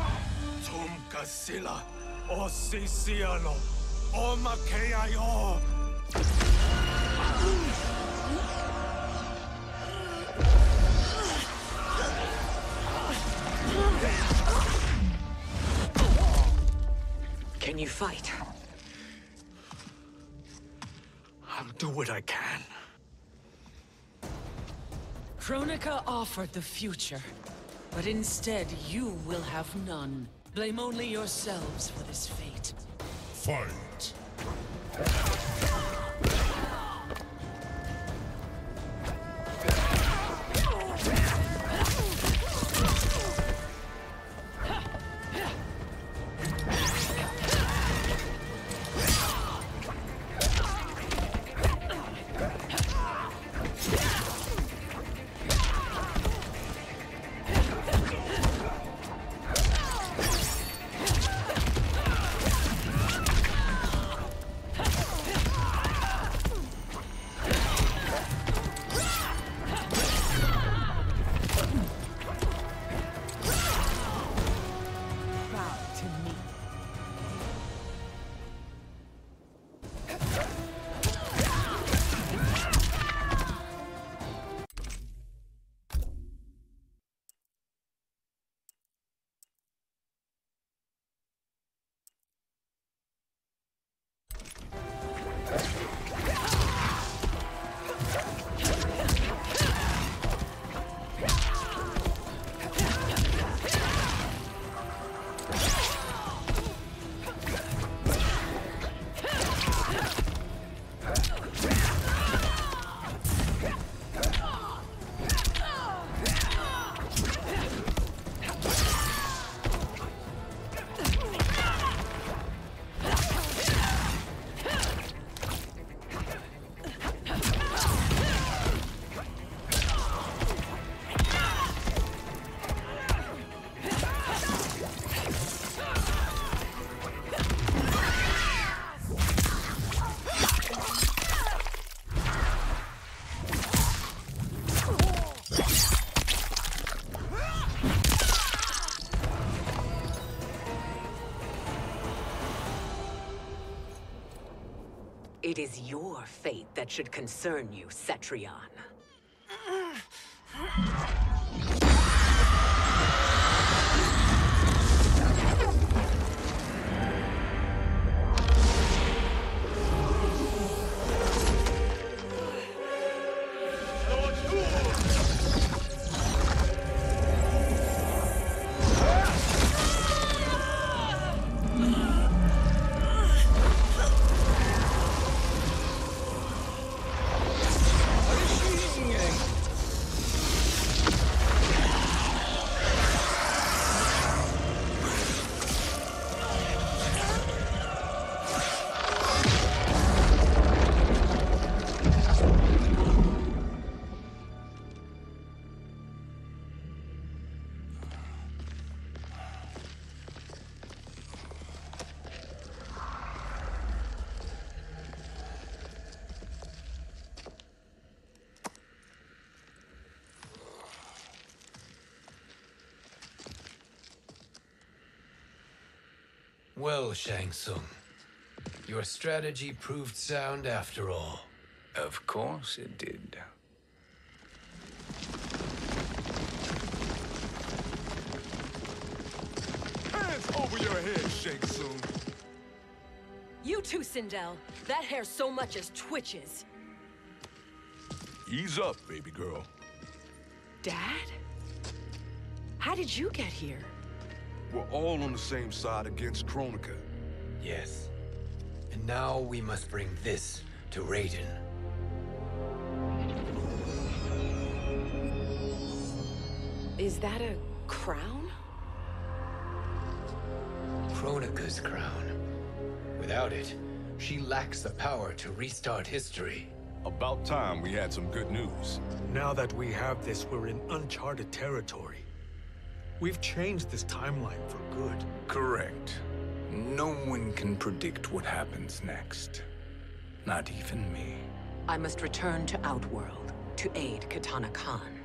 Sila, o Siciano, o Makeayo. Can you fight? I'll do what I can. Kronika offered the future, but instead you will have none. Blame only yourselves for this fate. Fight! It is your fate that should concern you, Cetrion. Well, Shang Tsung, your strategy proved sound after all. Of course it did. Hands over your head, Shang Tsung. You too, Sindel. That hair so much as twitches. Ease up, baby girl. Dad? How did you get here? We're all on the same side against Kronika. Yes. And now we must bring this to Raiden. Is that a crown? Kronika's crown. Without it, she lacks the power to restart history. About time we had some good news. Now that we have this, we're in uncharted territory. We've changed this timeline for good. Correct. No one can predict what happens next. Not even me. I must return to Outworld to aid Kitana Khan.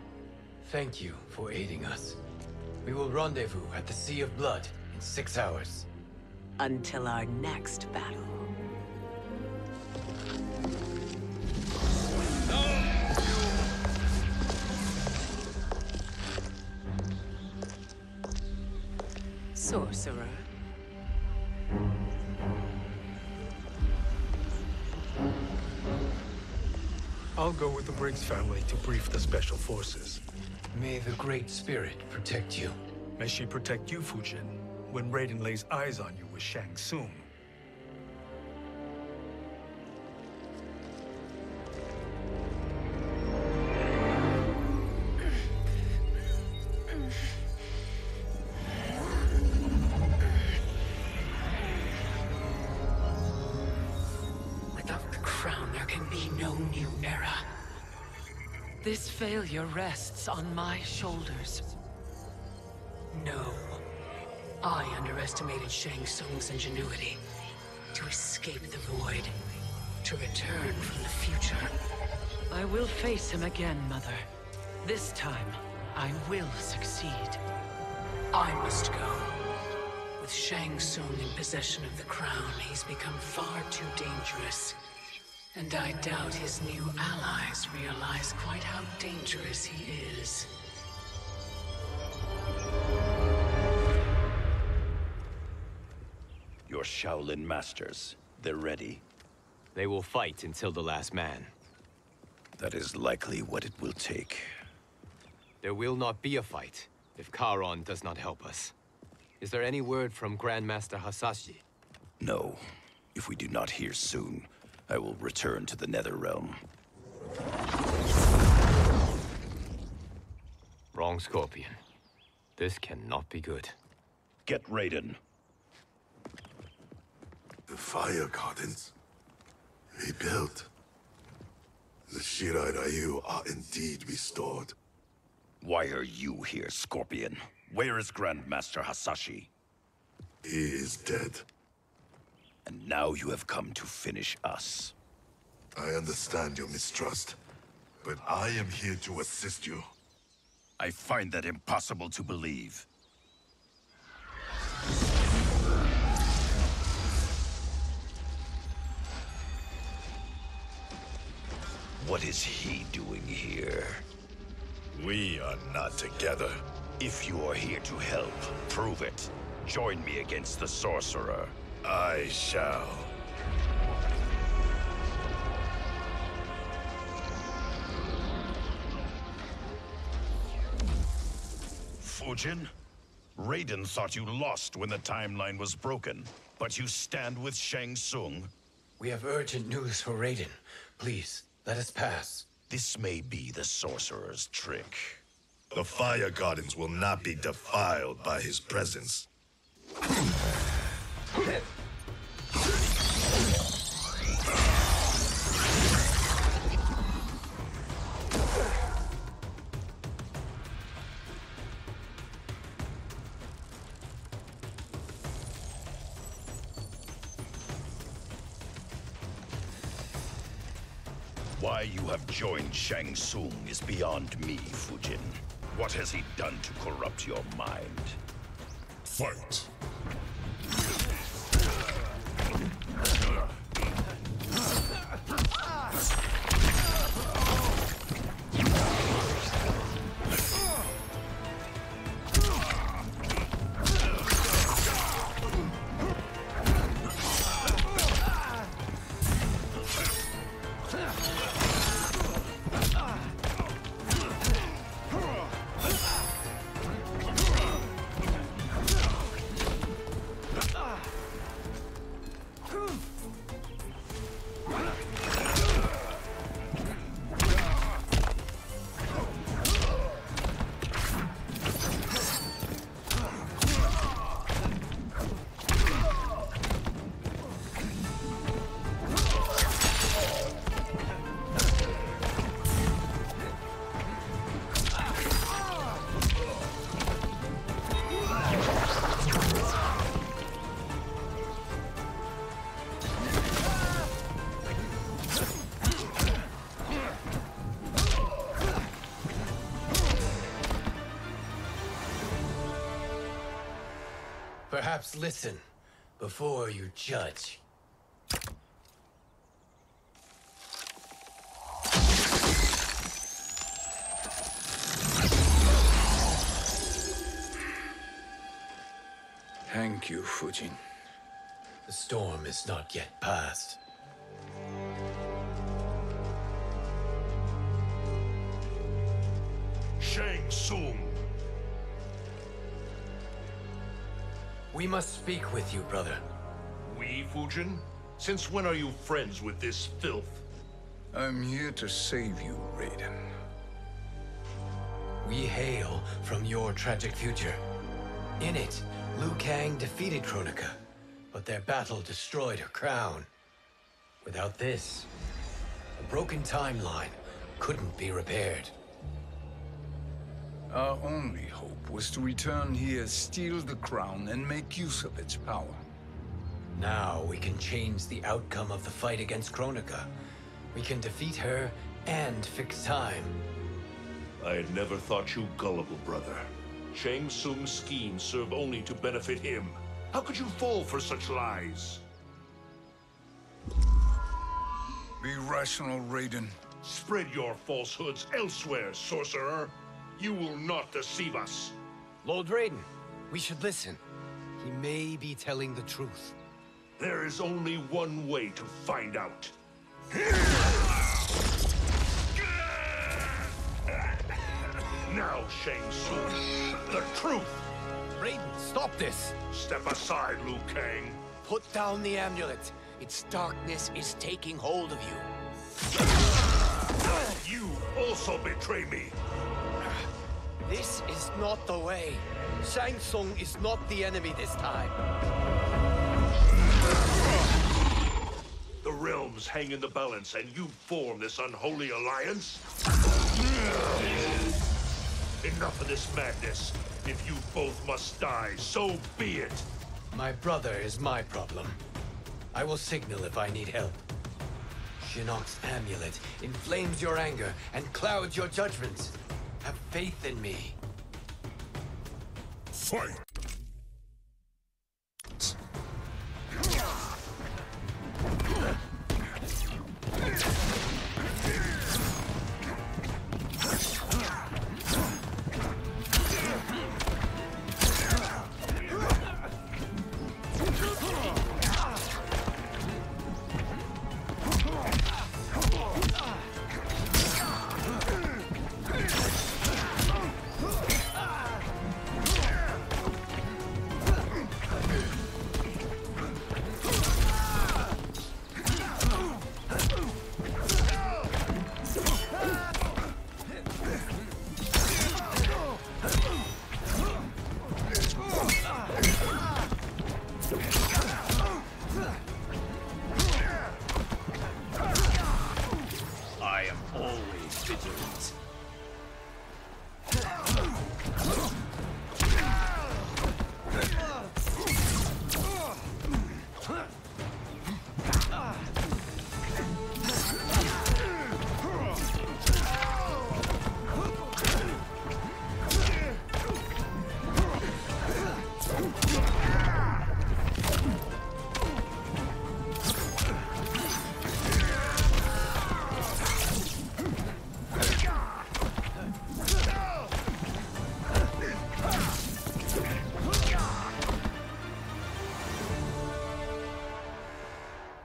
Thank you for aiding us. We will rendezvous at the Sea of Blood in 6 hours. Until our next battle. Sorcerer. I'll go with the Briggs family to brief the Special Forces. May the Great Spirit protect you. May she protect you, Fujin, when Raiden lays eyes on you with Shang Tsung. Without the crown, there can be no new era. This failure rests on my shoulders. No. I underestimated Shang Tsung's ingenuity. To escape the void. To return from the future. I will face him again, Mother. This time, I will succeed. I must go. With Shang Tsung in possession of the crown, he's become far too dangerous. And I doubt his new allies realize quite how dangerous he is. Your Shaolin masters, they're ready. They will fight until the last man. That is likely what it will take. There will not be a fight if Charon does not help us. Is there any word from Grandmaster Hasashi? No. If we do not hear soon, I will return to the Netherrealm. Wrong, Scorpion. This cannot be good. Get Raiden. The fire gardens rebuilt. The Shirai Ryu are indeed restored. Why are you here, Scorpion? Where is Grandmaster Hasashi? He is dead. And now you have come to finish us. I understand your mistrust, but I am here to assist you. I find that impossible to believe. What is he doing here? We are not together. If you are here to help, prove it. Join me against the sorcerer. I shall. Fujin? Raiden thought you lost when the timeline was broken, but you stand with Shang Tsung? We have urgent news for Raiden. Please, let us pass. This may be the sorcerer's trick. The Fire Gardens will not be defiled by his presence. Why you have joined Shang Tsung is beyond me, Fujin. What has he done to corrupt your mind? Fight! Perhaps listen before you judge. Thank you, Fujin. The storm is not yet past. Shang Tsung! We must speak with you, brother. We, Fujin? Since when are you friends with this filth? I'm here to save you, Raiden. We hail from your tragic future. In it, Liu Kang defeated Kronika, but their battle destroyed her crown. Without this, a broken timeline couldn't be repaired. Our only hope was to return here, steal the crown, and make use of its power. Now we can change the outcome of the fight against Kronika. We can defeat her and fix time. I had never thought you gullible, brother. Shang Tsung's schemes serve only to benefit him. How could you fall for such lies? Be rational, Raiden. Spread your falsehoods elsewhere, sorcerer. You will not deceive us. Lord Raiden, we should listen. He may be telling the truth. There is only one way to find out. Now, Shang Tsung, the truth! Raiden, stop this! Step aside, Liu Kang. Put down the amulet. Its darkness is taking hold of you. You also betray me. This is not the way. Shang Tsung is not the enemy this time. The realms hang in the balance, and you form this unholy alliance? Enough of this madness. If you both must die, so be it. My brother is my problem. I will signal if I need help. Shinnok's amulet inflames your anger and clouds your judgments. Have faith in me. Fight!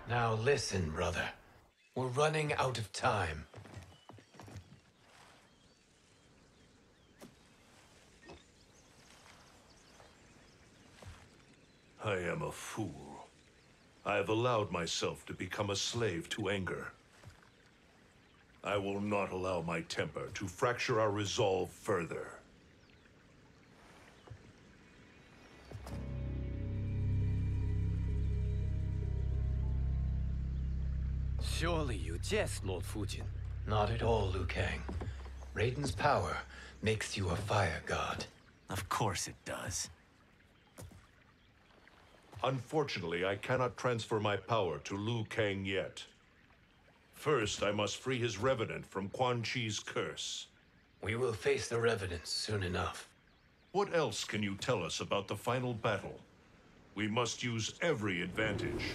Now listen, brother. We're running out of time. I am a fool. I have allowed myself to become a slave to anger. I will not allow my temper to fracture our resolve further. Surely you jest, Lord Fujin. Not at all, Liu Kang. Raiden's power makes you a fire god. Of course it does. Unfortunately, I cannot transfer my power to Liu Kang yet. First, I must free his revenant from Quan Chi's curse. We will face the revenants soon enough. What else can you tell us about the final battle? We must use every advantage.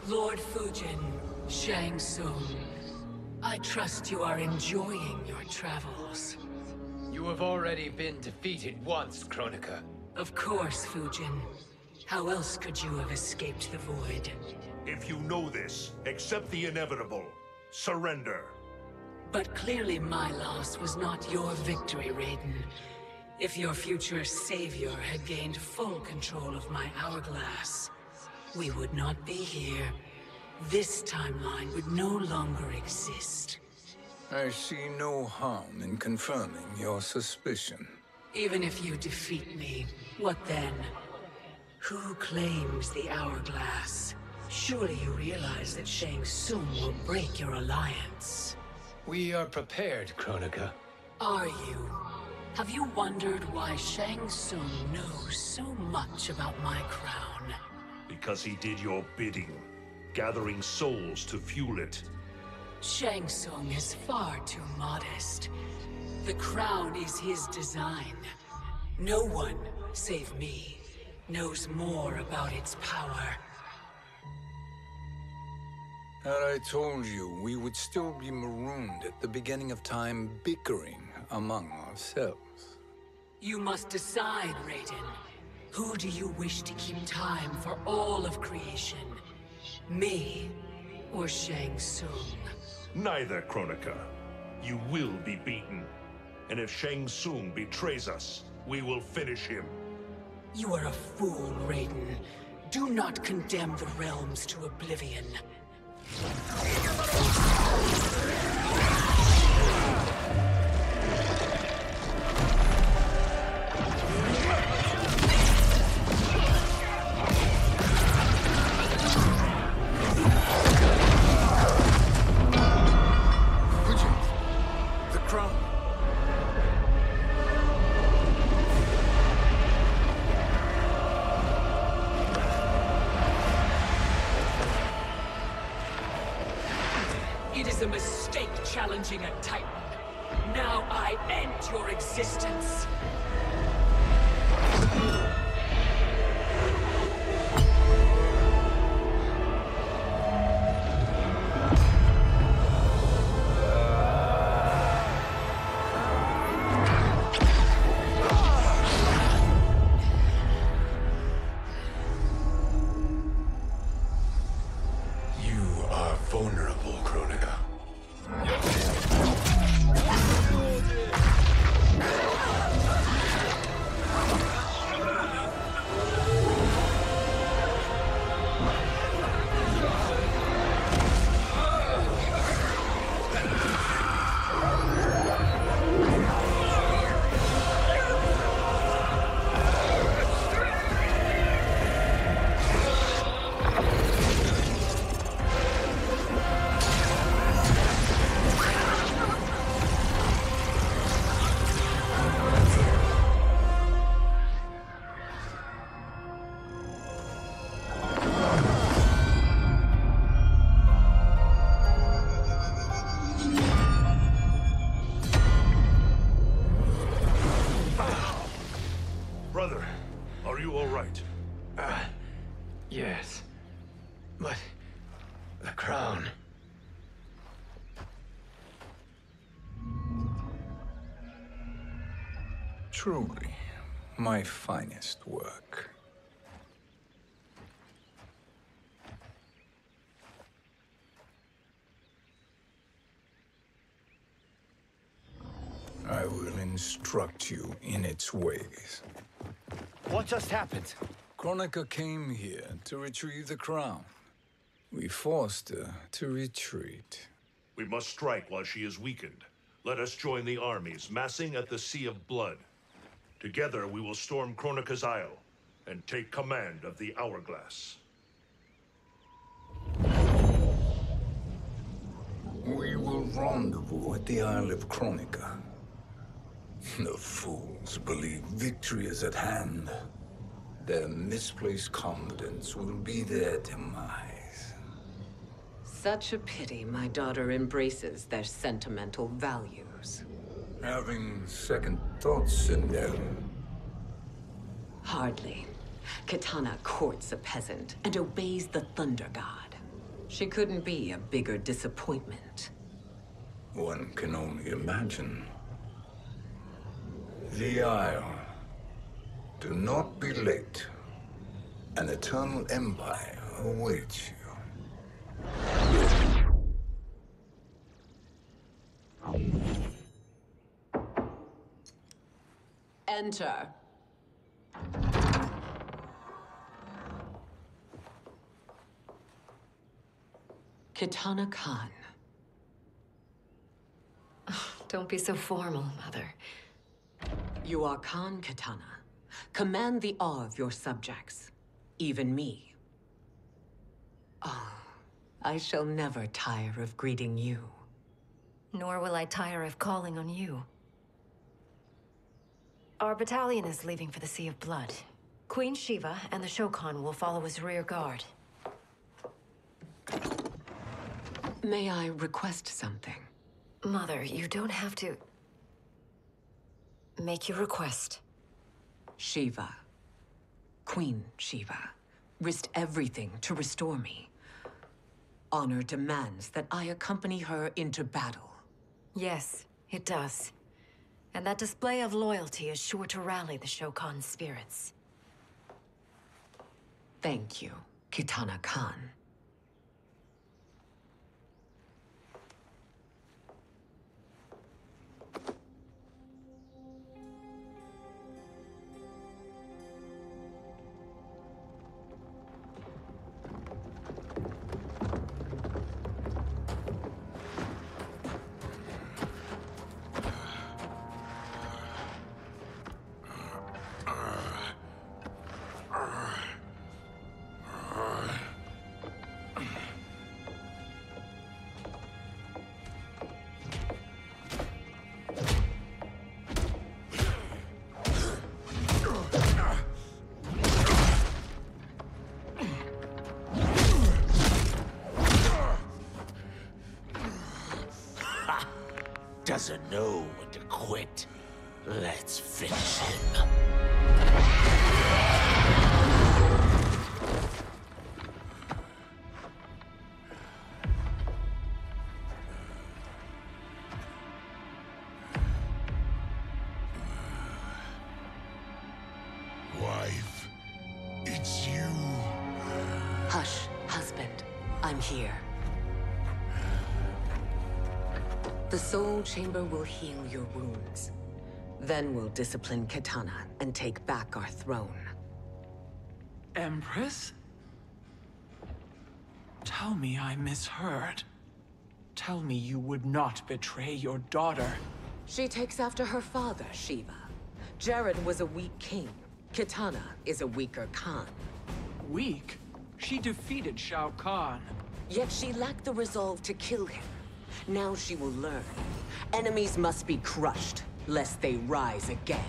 Lord Fujin, Shang Tsung, I trust you are enjoying your travels. You have already been defeated once, Kronika. Of course, Fujin. How else could you have escaped the void? If you know this, accept the inevitable. Surrender. But clearly my loss was not your victory, Raiden. If your future savior had gained full control of my hourglass, we would not be here. This timeline would no longer exist. I see no harm in confirming your suspicion. Even if you defeat me, what then? Who claims the hourglass? Surely you realize that Shang Tsung will break your alliance. We are prepared, Kronika. Are you? Have you wondered why Shang Tsung knows so much about my crown? Because he did your bidding, gathering souls to fuel it. Shang Tsung is far too modest. The crown is his design. No one, save me, knows more about its power. Had I told you, we would still be marooned at the beginning of time, bickering among ourselves. You must decide, Raiden. Who do you wish to keep time for all of creation? Me or Shang Tsung? Neither, Kronika. You will be beaten. And if Shang Tsung betrays us, we will finish him. You are a fool, Raiden. Do not condemn the realms to oblivion. It is a mistake challenging a Titan. Now I end your existence. You are vulnerable, Kronika. Yes. But the crown. Truly, my finest work. I will instruct you in its ways. What just happened? Kronika came here to retrieve the crown. We forced her to retreat. We must strike while she is weakened. Let us join the armies, massing at the Sea of Blood. Together we will storm Kronika's Isle and take command of the Hourglass. We will rendezvous at the Isle of Kronika. The fools believe victory is at hand. Their misplaced confidence will be their demise. Such a pity my daughter embraces their sentimental values. Having second thoughts, Sindel. Hardly. Kitana courts a peasant and obeys the Thunder God. She couldn't be a bigger disappointment. One can only imagine. The Isle. Do not be late. An eternal empire awaits you. Enter. Kitana Khan. Don't be so formal, Mother. You are Khan Kitana. Command the awe of your subjects, even me. Oh, I shall never tire of greeting you. Nor will I tire of calling on you. Our battalion is leaving for the Sea of Blood. Queen Shiva and the Shokan will follow as rear guard. May I request something? Mother, you don't have to... make your request. Shiva. Queen Shiva. Risked everything to restore me. Honor demands that I accompany her into battle. Yes, it does. And that display of loyalty is sure to rally the Shokan's spirits. Thank you, Kitana Khan. Doesn't know when to quit. Let's finish him. Wife, it's you. Hush, husband. I'm here. The Soul Chamber will heal your wounds. Then we'll discipline Kitana and take back our throne. Empress? Tell me I misheard. Tell me you would not betray your daughter. She takes after her father, Shiva. Jared was a weak king. Kitana is a weaker Khan. Weak? She defeated Shao Kahn. Yet she lacked the resolve to kill him. Now she will learn. Enemies must be crushed, lest they rise again.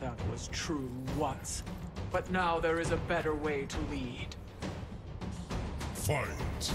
That was true once. But now there is a better way to lead. Fight.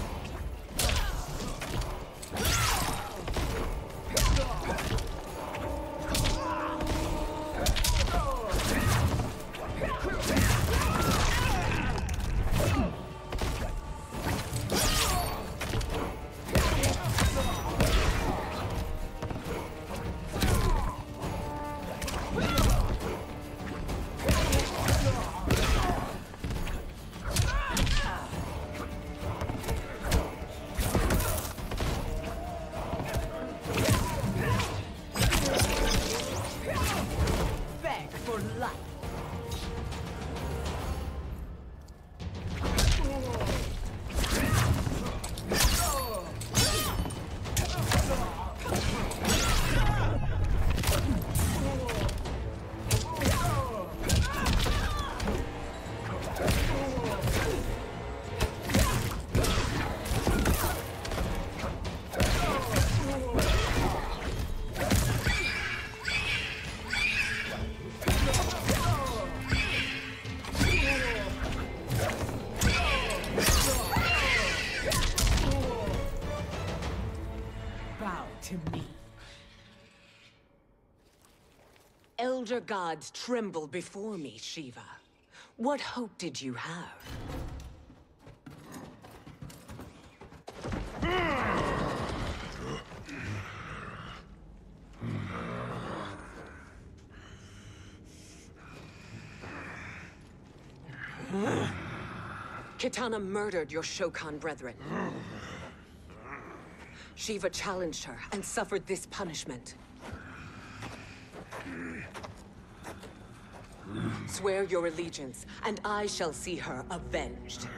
elder gods tremble before me, Shiva. What hope did you have? Kitana murdered your Shokan brethren. Shiva challenged her and suffered this punishment. Swear your allegiance, and I shall see her avenged.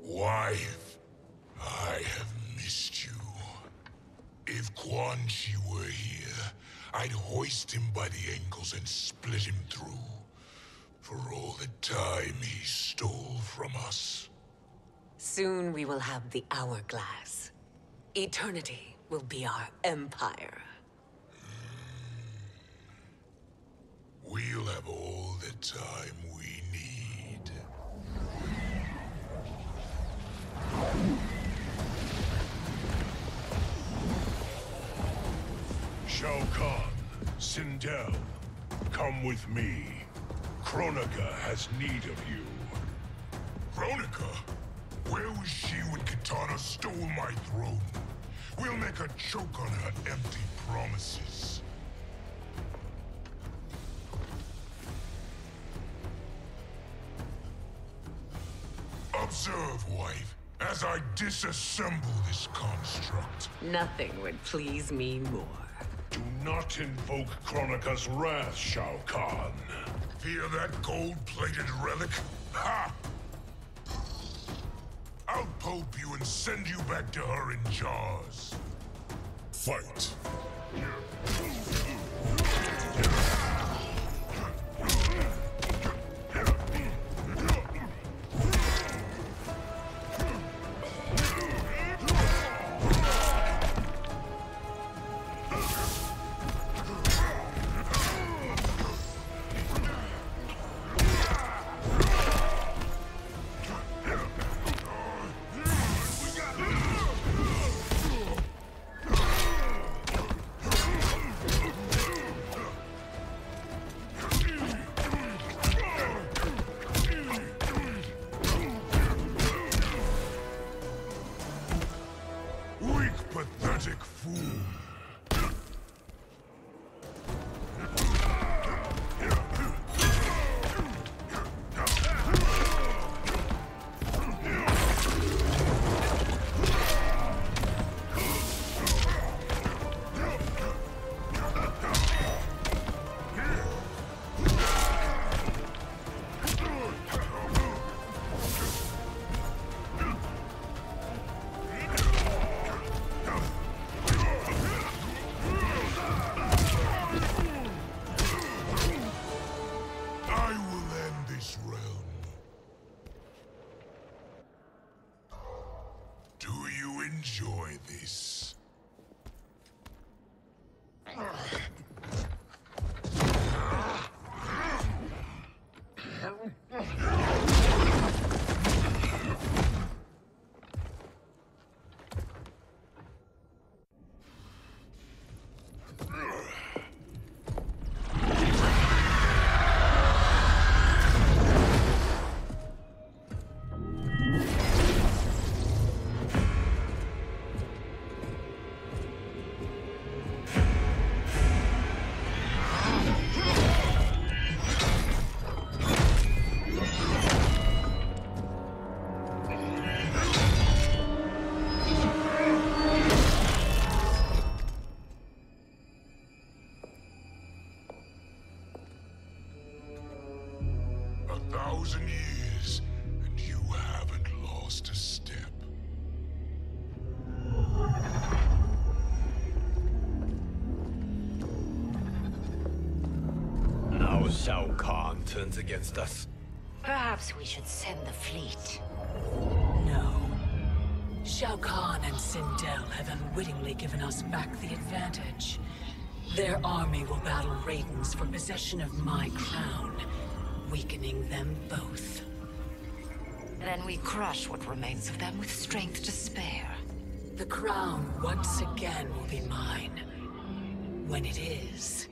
Wife, I have missed you. If Quan Chi were here, I'd hoist him by the ankles and split him through. For all the time he stole from us. Soon we will have the hourglass. Eternity will be our empire. We'll have all the time we need. Shao Kahn, Sindel, come with me. Kronika has need of you. Kronika? Where was she when Kitana stole my throne? We'll make her choke on her empty promises. Observe, wife, as I disassemble this construct. Nothing would please me more. Do not invoke Kronika's wrath, Shao Kahn. Fear that gold-plated relic? Ha! I'll pulp you and send you back to her in jars. Fight! Pathetic fool. Enjoy this. Shao Kahn turns against us. Perhaps we should send the fleet. No. Shao Kahn and Sindel have unwittingly given us back the advantage. Their army will battle Raidens for possession of my crown, weakening them both. Then we crush what remains of them with strength to spare. The crown once again will be mine. When it is,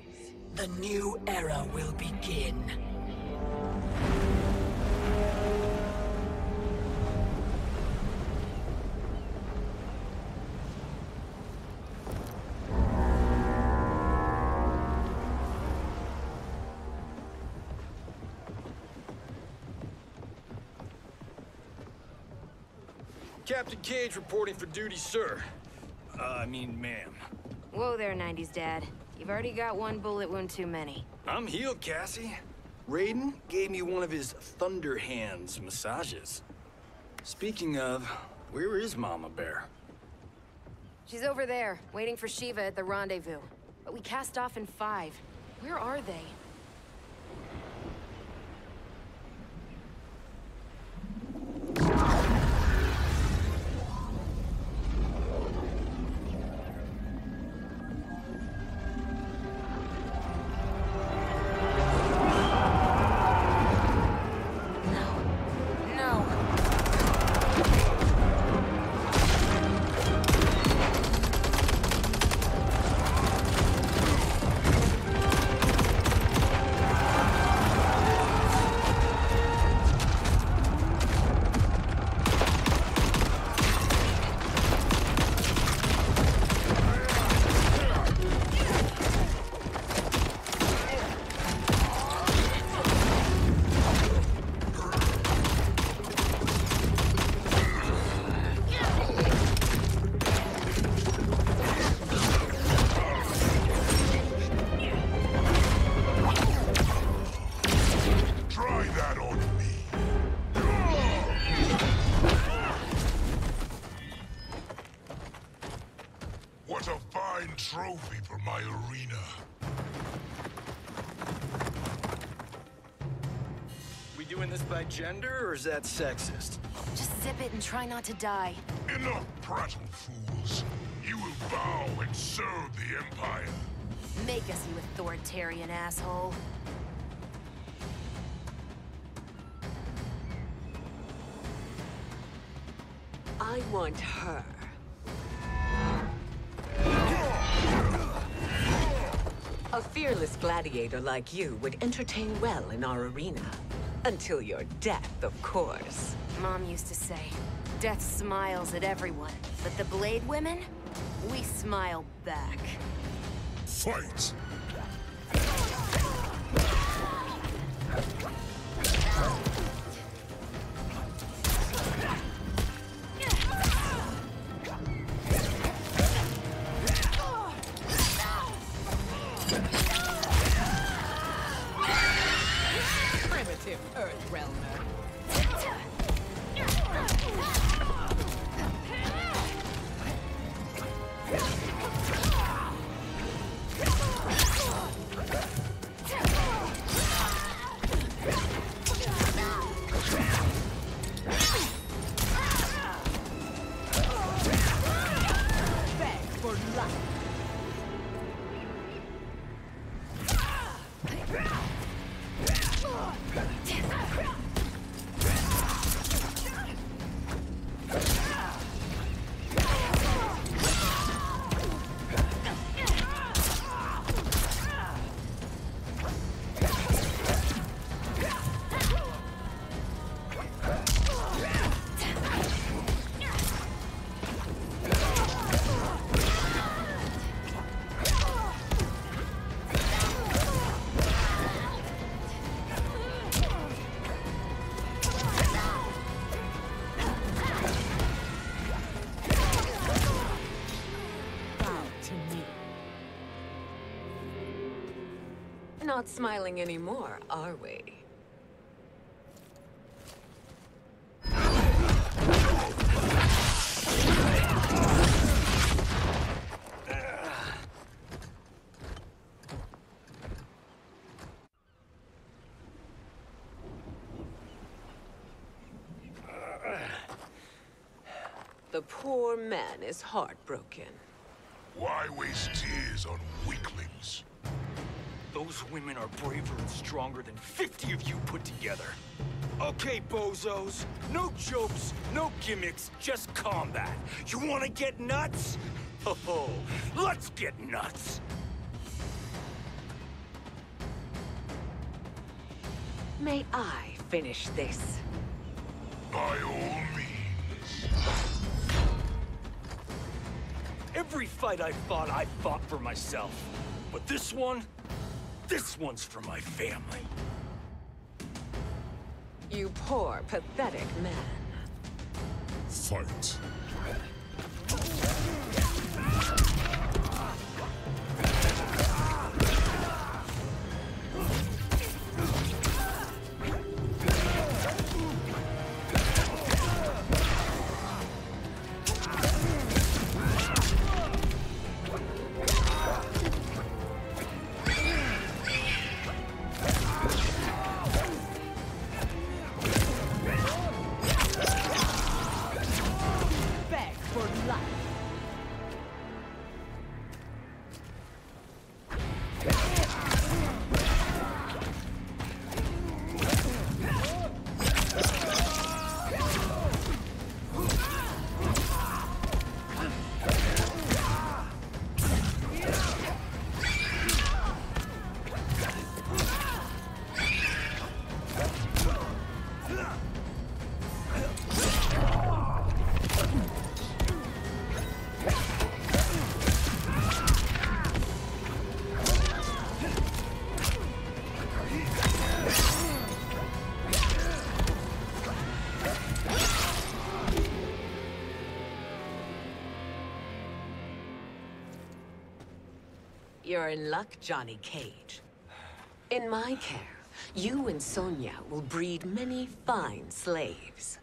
the new era will begin. Captain Cage reporting for duty, sir. I mean, ma'am. Whoa there, 90s Dad. You've already got one bullet wound too many. I'm healed, Cassie. Raiden gave me one of his Thunder Hands massages. Speaking of, where is Mama Bear? She's over there, waiting for Shiva at the rendezvous. But we cast off in 5. Where are they? Trophy for my arena. We doing this by gender, or is that sexist? Just sip it and try not to die. Enough prattle, fools. You will bow and serve the Empire. Make us, you authoritarian asshole. I want her. A fearless gladiator like you would entertain well in our arena. Until your death, of course. Mom used to say, death smiles at everyone, but the Blade women, we smile back. Fight! Earthrealmer. Beg for life. Not smiling anymore, are we? The poor man is heartbroken. Why waste tears on weaklings? Those women are braver and stronger than 50 of you put together. Okay, bozos. No jokes, no gimmicks, just combat. You wanna get nuts? Oh, let's get nuts! May I finish this? By all means. Every fight I fought for myself. But this one's for my family. You poor, pathetic man. Fight. You're in luck, Johnny Cage. In my care, you and Sonya will breed many fine slaves.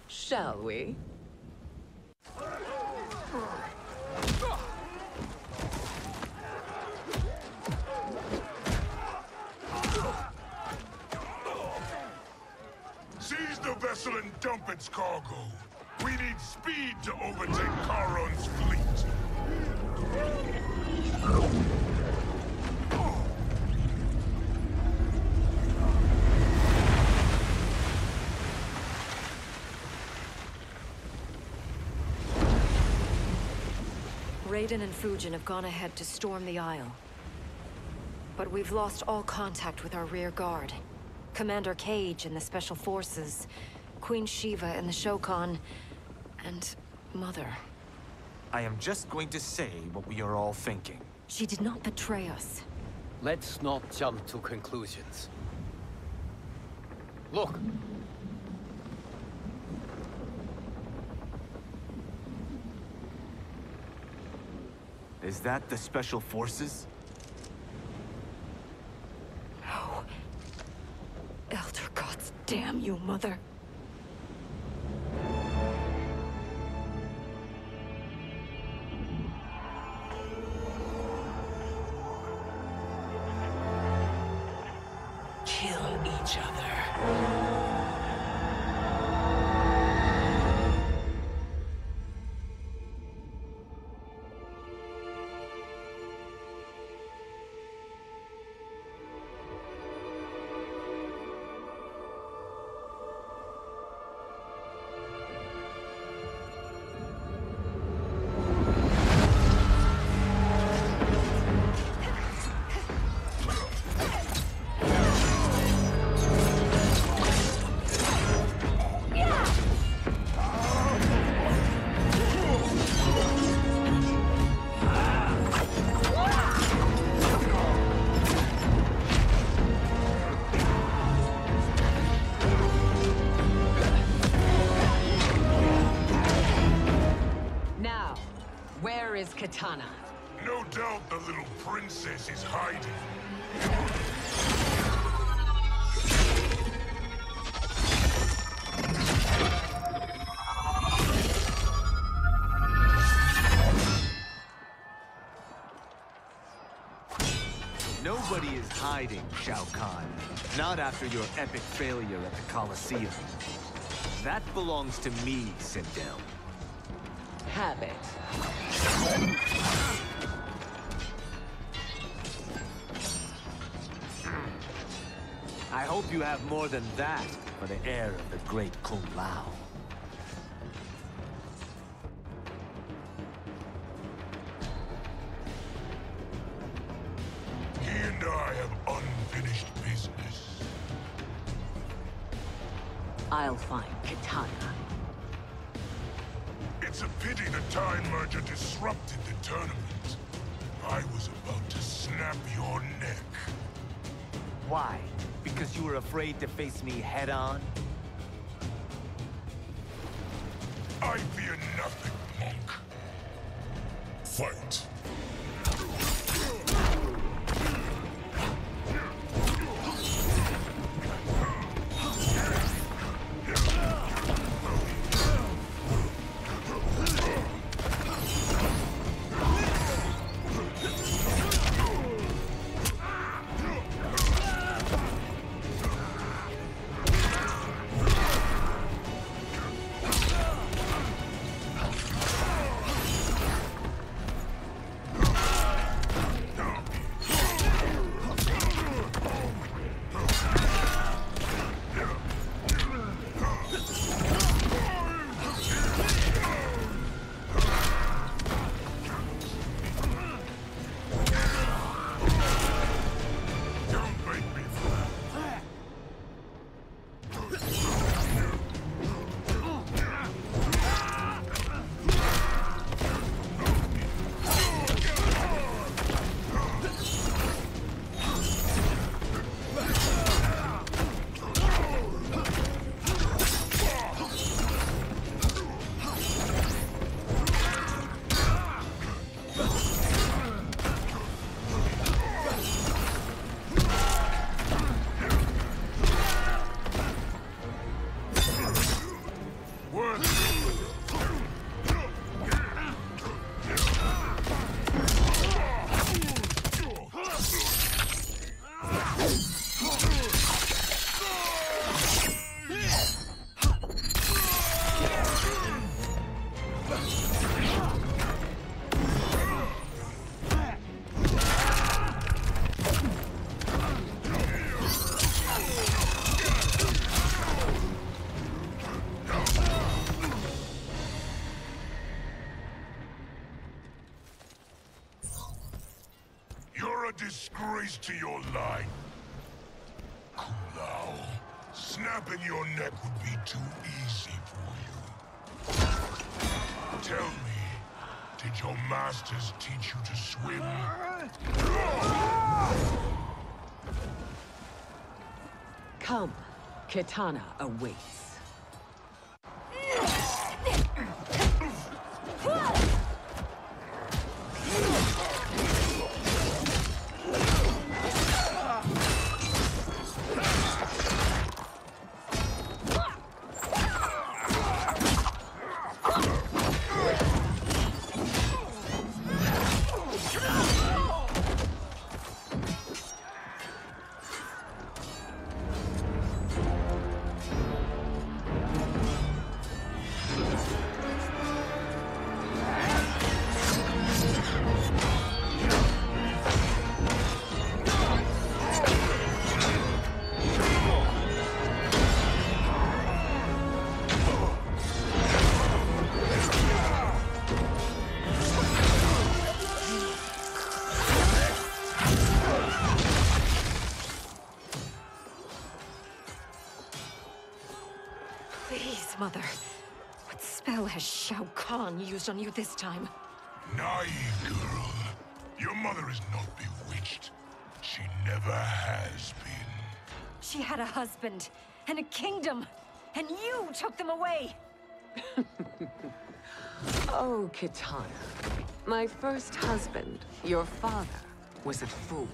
Shall we? Seize the vessel and dump its cargo. We need speed to overtake Charon's fleet. Raiden and Fujin have gone ahead to storm the Isle. But we've lost all contact with our rear guard. Commander Cage and the Special Forces, Queen Shiva and the Shokan, and Mother. I am just going to say what we are all thinking. She did not betray us. Let's not jump to conclusions. Look! Is that the Special Forces? No. Elder gods, damn you, Mother. Kill each other. Where is Katana? No doubt the little princess is hiding. hiding, Shao Kahn. Not after your epic failure at the Colosseum. That belongs to me, Sindel. Have it. I hope you have more than that for the heir of the great Kung Lao. He and I have unfinished business. I'll find Kitana. It's a pity the Time Merger disrupted the tournament. I was about to snap your neck. Why? Because you were afraid to face me head-on? I fear nothing, Monk. Fight. Disgrace to your line. Kung Lao, snapping your neck would be too easy for you. Tell me, did your masters teach you to swim? Come, Kitana awaits. Please, Mother. What spell has Shao Kahn used on you this time? Naive girl. Your mother is not bewitched. She never has been. She had a husband and a kingdom, and you took them away! Oh, Kitana. My first husband, your father, was a fool.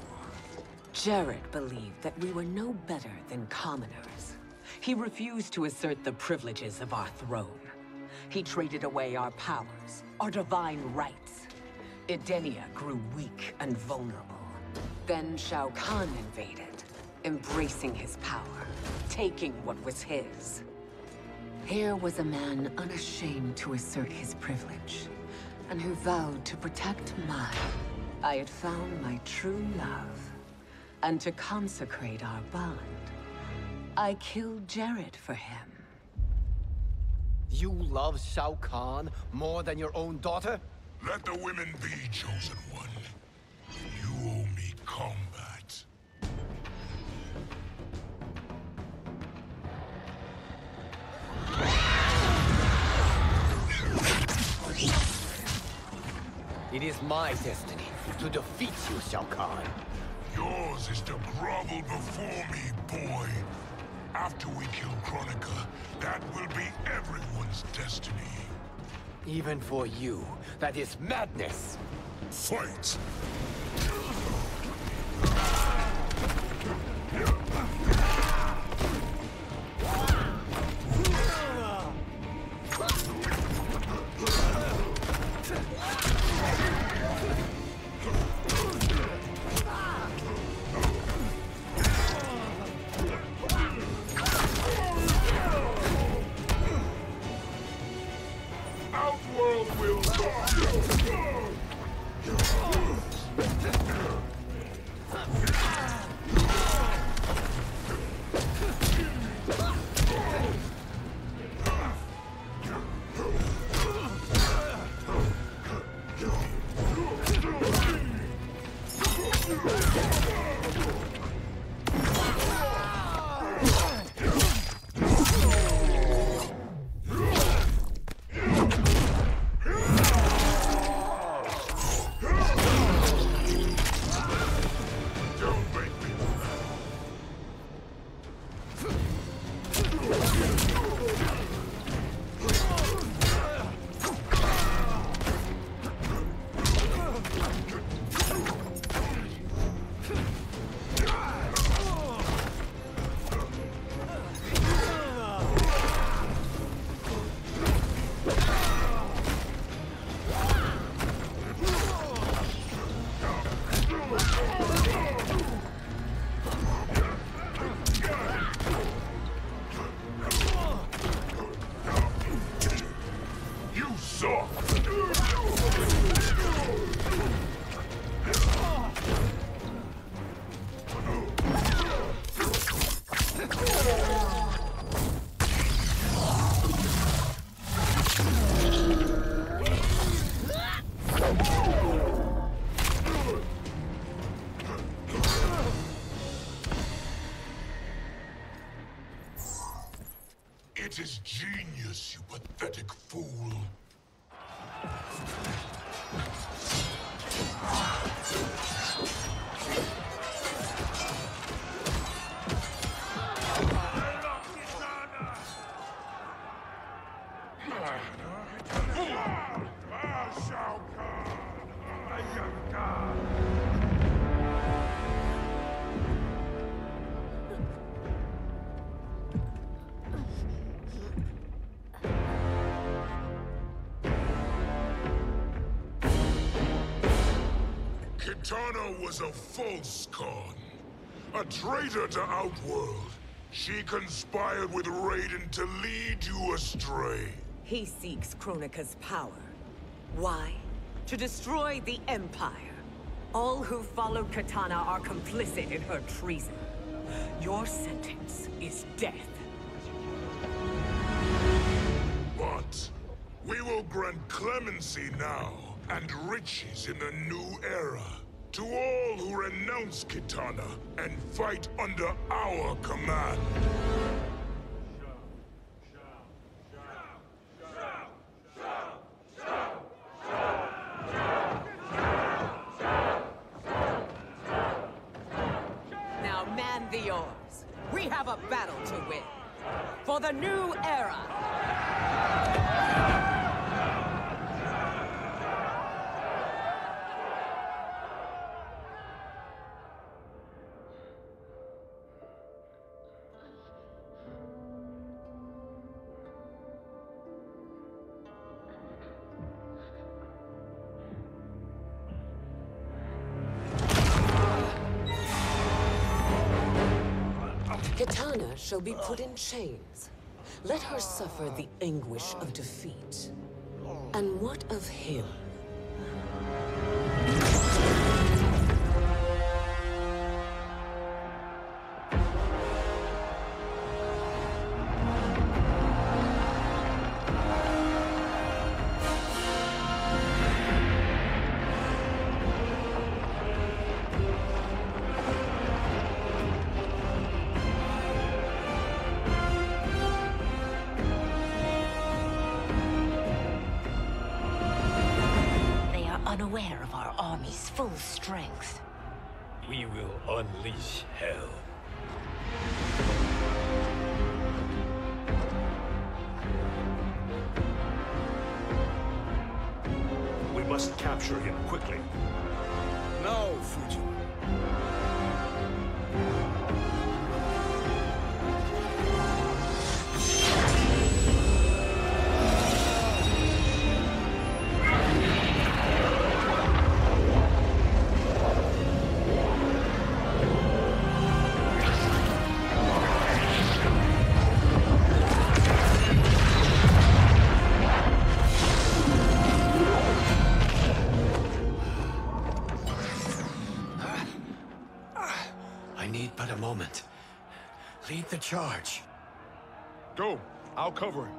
Jared believed that we were no better than commoners. He refused to assert the privileges of our throne. He traded away our powers, our divine rights. Edenia grew weak and vulnerable. Then Shao Kahn invaded, embracing his power, taking what was his. Here was a man unashamed to assert his privilege, and who vowed to protect mine. I had found my true love, and to consecrate our bond, I killed Jared for him. You love Shao Kahn more than your own daughter? Let the women be, Chosen One. You owe me combat. It is my destiny to defeat you, Shao Kahn. Yours is to grovel before me, boy. After we kill Kronika, that will be everyone's destiny. Even for you, that is madness. Fight! Outworld will It is genius, you pathetic fool. Shao Kahn! Kitana was a false Khan, a traitor to Outworld. She conspired with Raiden to lead you astray. He seeks Kronika's power. Why? To destroy the Empire. All who followed Kitana are complicit in her treason. Your sentence is death. But we will grant clemency now and riches in the new era to all who renounce Kitana and fight under our command. Now man the oars. We have a battle to win. For the new era. Kitana shall be put in chains. Let her suffer the anguish of defeat. And what of him? Unaware of our army's full strength. We will unleash hell. We must capture him quickly. Now, Fujin. Lead the charge. Go. I'll cover him.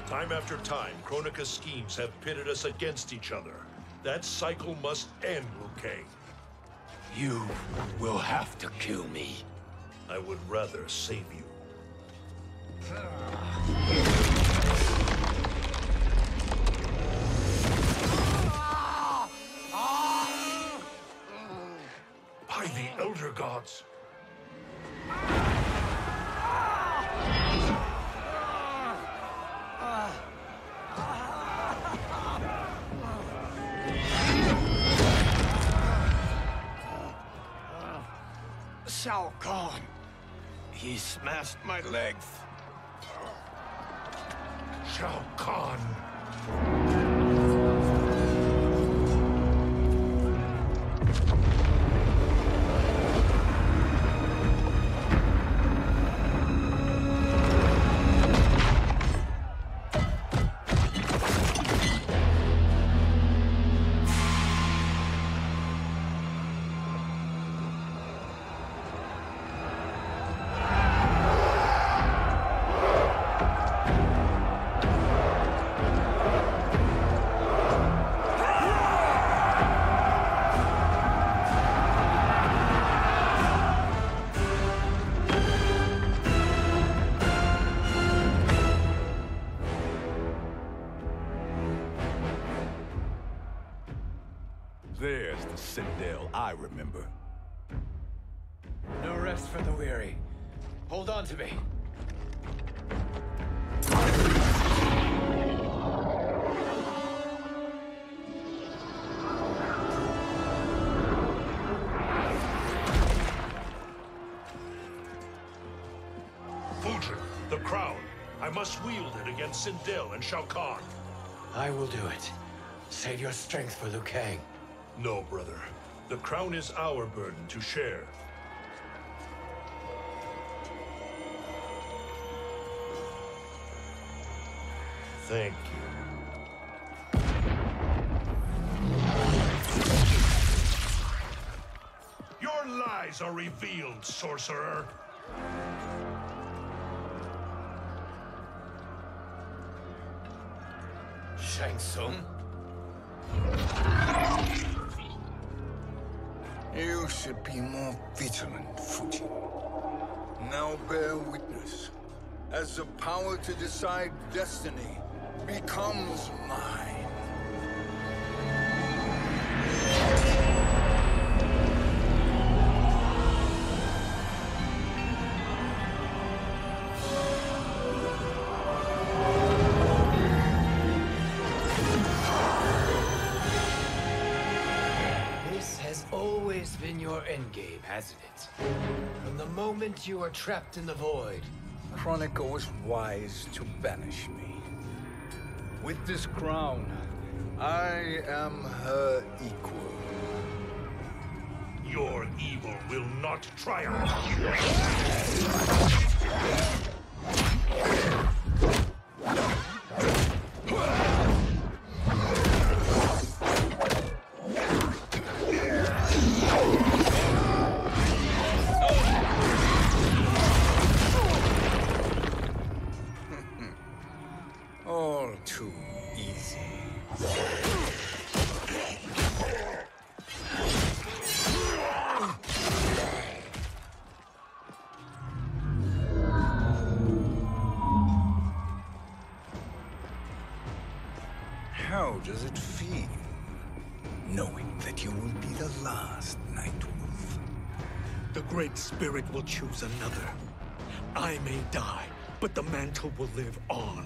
Time after time, Kronika's schemes have pitted us against each other. That cycle must end, Liu Kang. You will have to kill me. I would rather save you. By the Elder Gods. Shao Kahn. He smashed my legs. Shao Kahn. There's the Citadel I remember. No rest for the weary. Hold on to me. Fulgent, the crown. I must wield it against Sindel and Shao Kahn. I will do it. Save your strength for Liu Kang. No, brother. The crown is our burden to share. Thank you. Your lies are revealed, sorcerer. Shang Tsung? You should be more vigilant, Fujin. Now bear witness, as the power to decide destiny becomes mine. This has always been your endgame, hasn't it? From the moment you were trapped in the void. Kronika was wise to banish me. With this crown, I am her equal. Your evil will not triumph. All too easy. How does it feel, knowing that you will be the last Nightwolf? The Great Spirit will choose another. I may die, but the mantle will live on.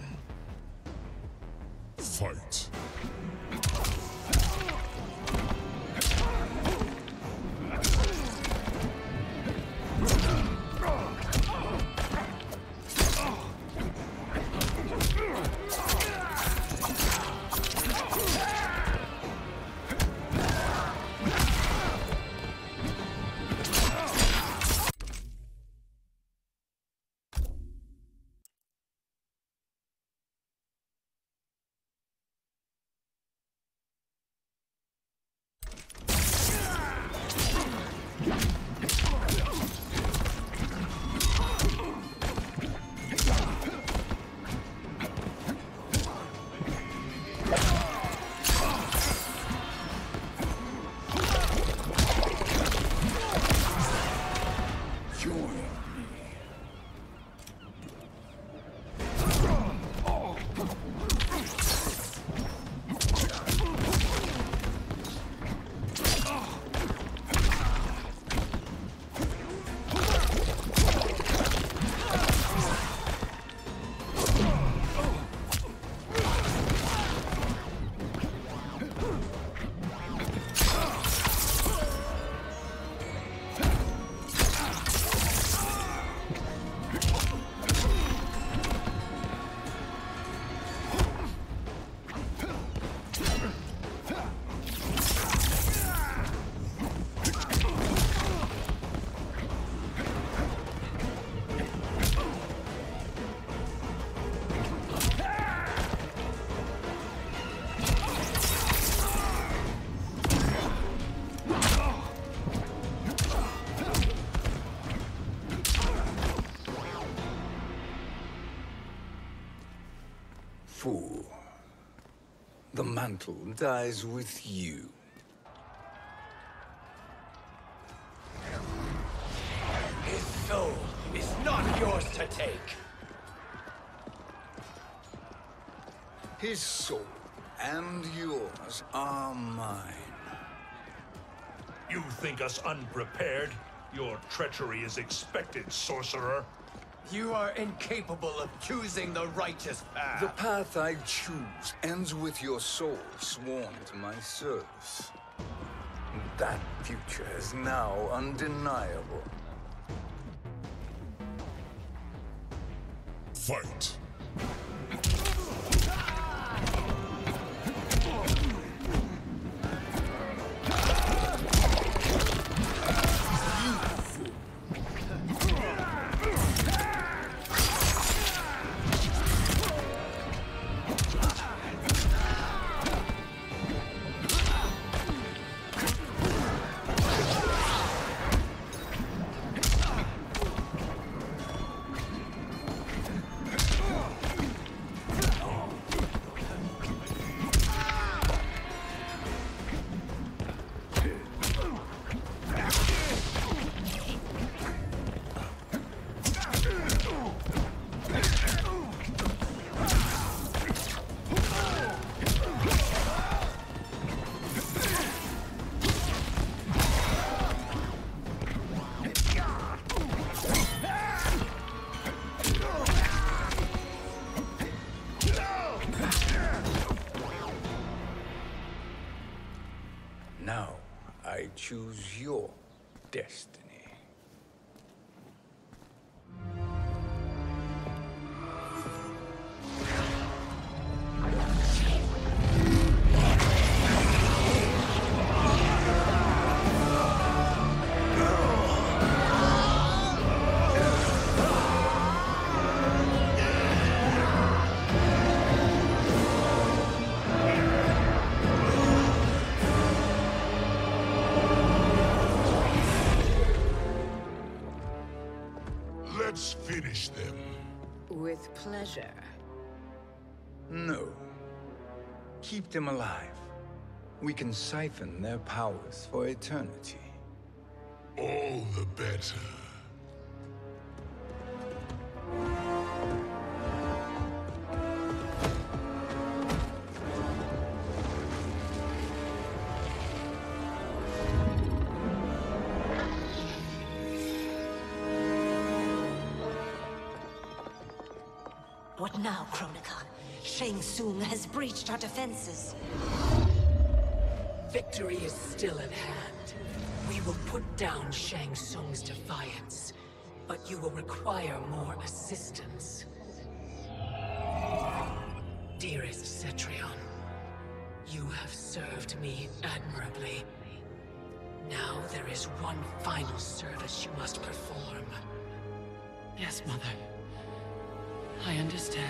Fight. Fool. The mantle dies with you. His soul is not yours to take. His soul and yours are mine. You think us unprepared? Your treachery is expected, sorcerer. You are incapable of choosing the righteous path. The path I choose ends with your soul sworn to my service. That future is now undeniable. Fight. choose your destiny. Let's finish them. With pleasure. No. Keep them alive. We can siphon their powers for eternity. All the better. What now, Kronika? Shang Tsung has breached our defenses. Victory is still at hand. We will put down Shang Tsung's defiance, but you will require more assistance. Dearest Cetrion, you have served me admirably. Now there is one final service you must perform. Yes, Mother. I understand.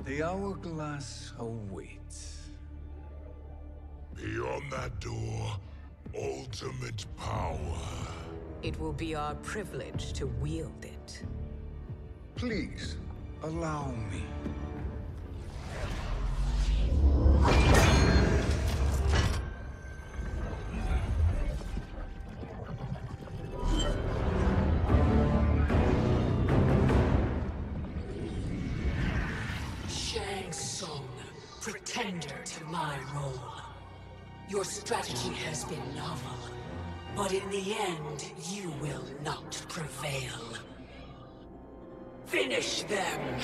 The hourglass awaits. Beyond that door, ultimate power. It will be our privilege to wield it. Please, allow me. Shang Tsung, pretender to my role. Your strategy has been novel, but in the end, you will not prevail. Finish them!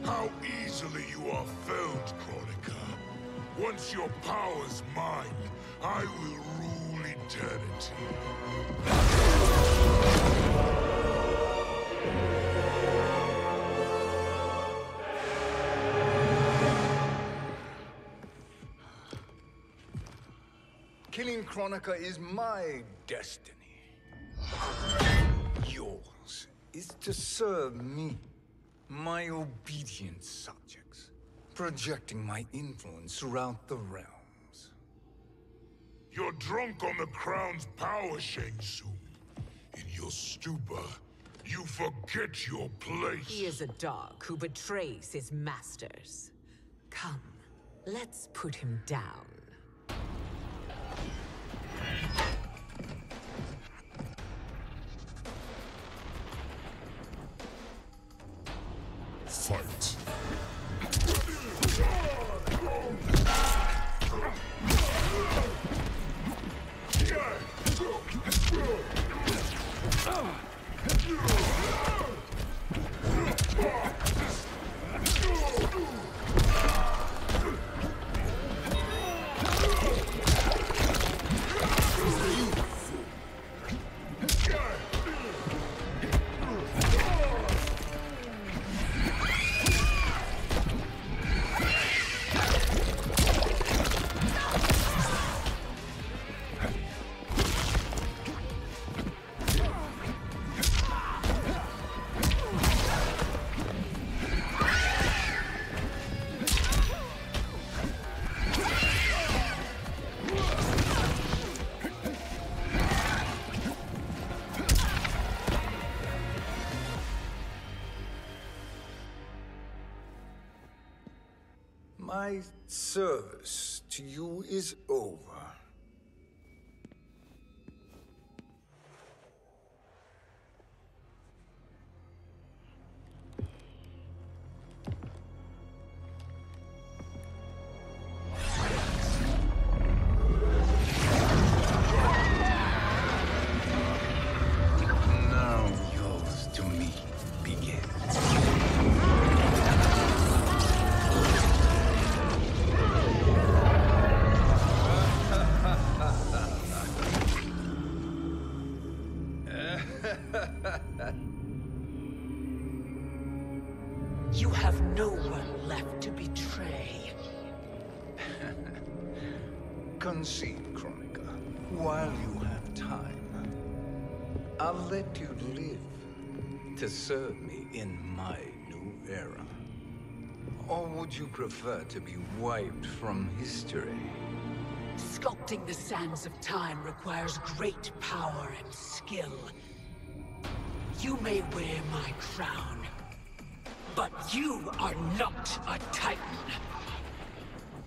How easily you are felled, Kronika. Once your power's mine, I will rule eternity. Killing Kronika is my destiny. Yours is to serve me, my obedient subjects, projecting my influence throughout the realms. You're drunk on the crown's power, Shang Tsung. In your stupor, you forget your place. He is a dog who betrays his masters. Come, let's put him down. My service to you is over. Now yours to me begins. You have no one left to betray. Concede, Kronika, while you have time. I'll let you live to serve me in my new era. Or would you prefer to be wiped from history? Sculpting the sands of time requires great power and skill. You may wear my crown, but you are not a Titan.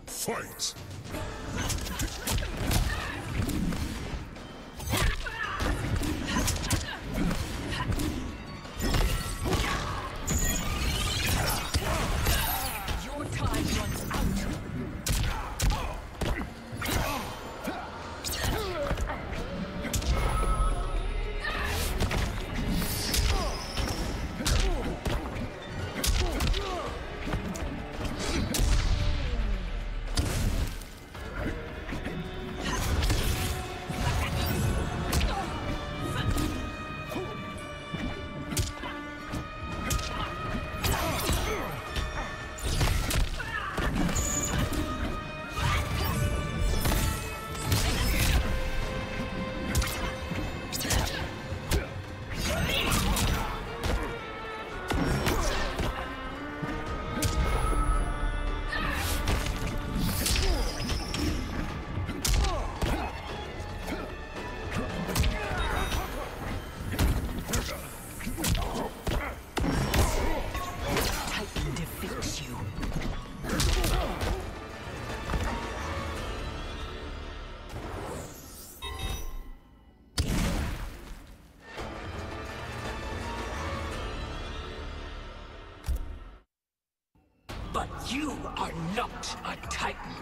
Fight! Your time runs out. But you are not a Titan.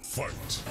Fight!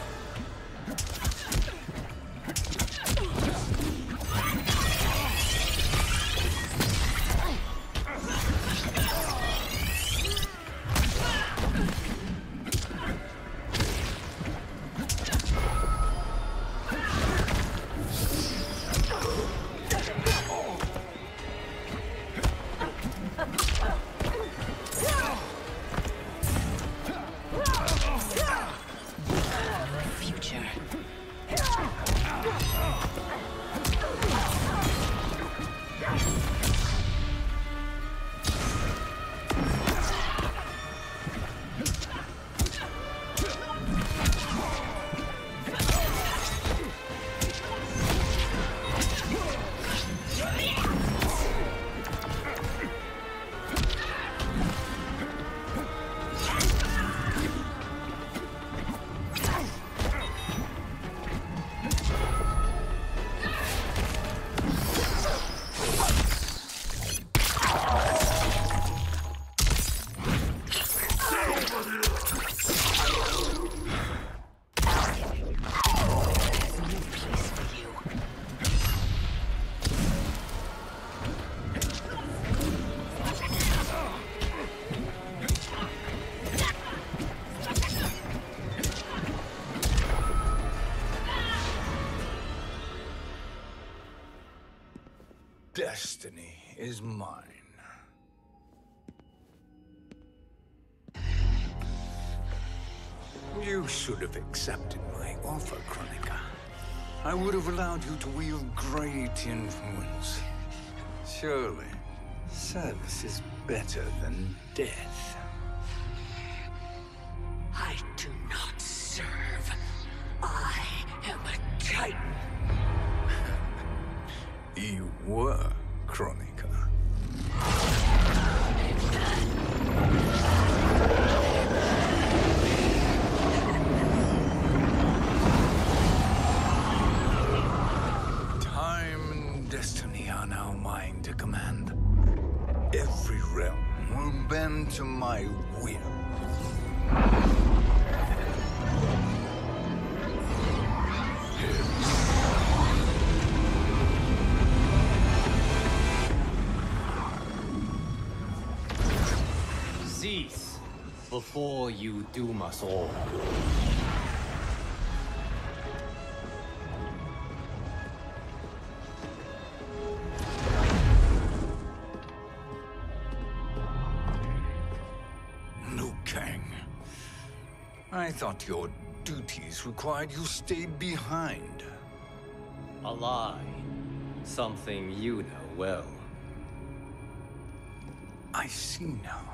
Destiny is mine. You should have accepted my offer, Kronika. I would have allowed you to wield great influence. Surely, service is better than death. I do not serve. I am a Titan. You were, Kronika. to my will. Cease, before you doom us all. Liu Kang. I thought your duties required you stayed behind. A lie. Something you know well. I see now.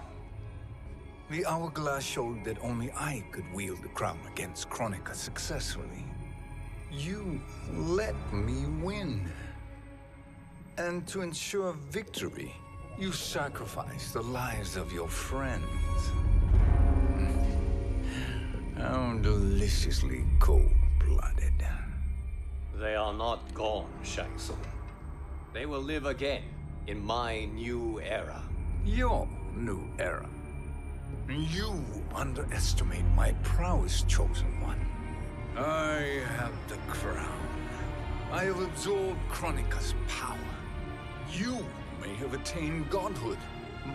The hourglass showed that only I could wield the crown against Kronika successfully. You let me win. And to ensure victory, you sacrificed the lives of your friends. How deliciously cold-blooded. They are not gone, Shang Tsung. They will live again in my new era. Your new era. You underestimate my prowess, Chosen One. I have the crown. I have absorbed Kronika's power. You may have attained godhood,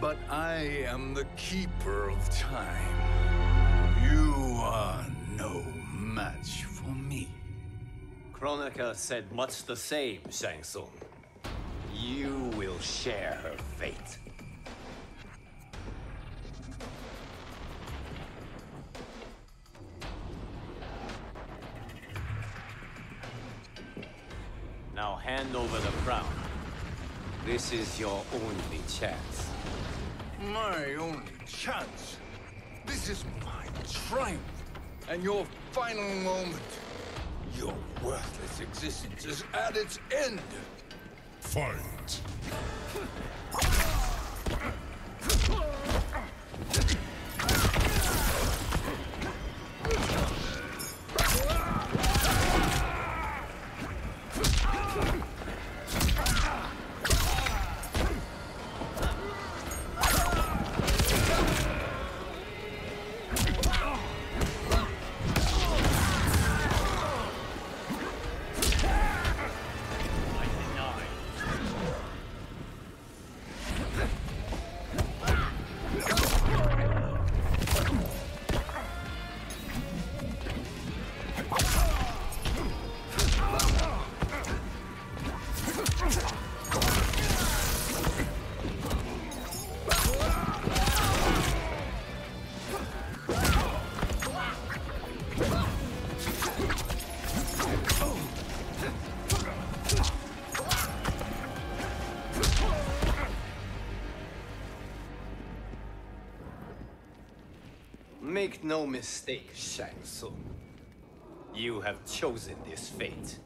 but I am the keeper of time. You are no match for me. Kronika said much the same, Shang Tsung. You will share her fate. Now hand over the crown. This is your only chance. My only chance? This is my triumph, and your final moment. Your worthless existence is at its end. Fight! Make no mistake, Shang Tsung. You have chosen this fate.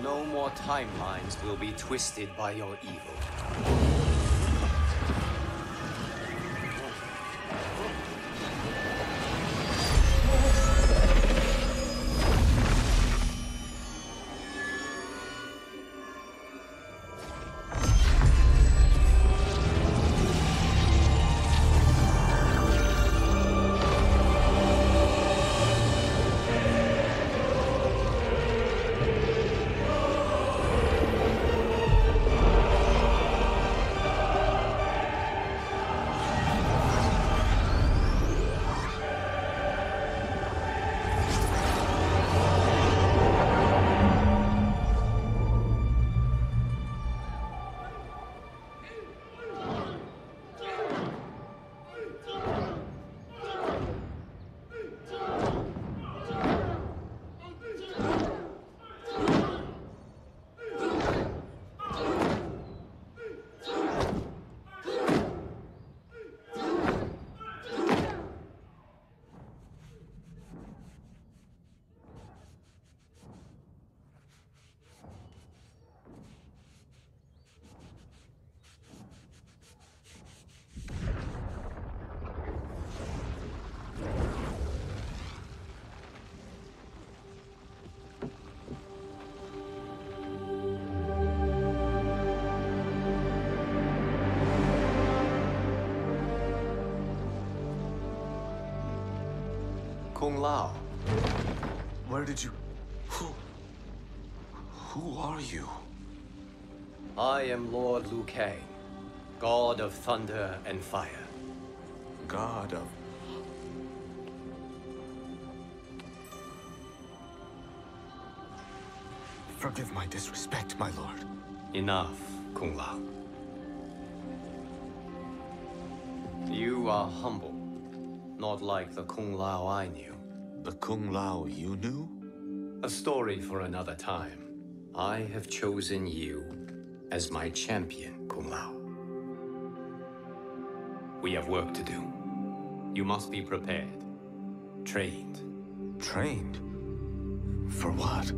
No more timelines will be twisted by your evil. Kung Lao. Where did you... Who are you? I am Lord Liu Kang, God of Thunder and Fire. God of... Forgive my disrespect, my lord. Enough, Kung Lao. You are humble, not like the Kung Lao I knew. The Kung Lao you knew? A story for another time. I have chosen you as my champion, Kung Lao. We have work to do. You must be prepared. Trained. Trained? For what?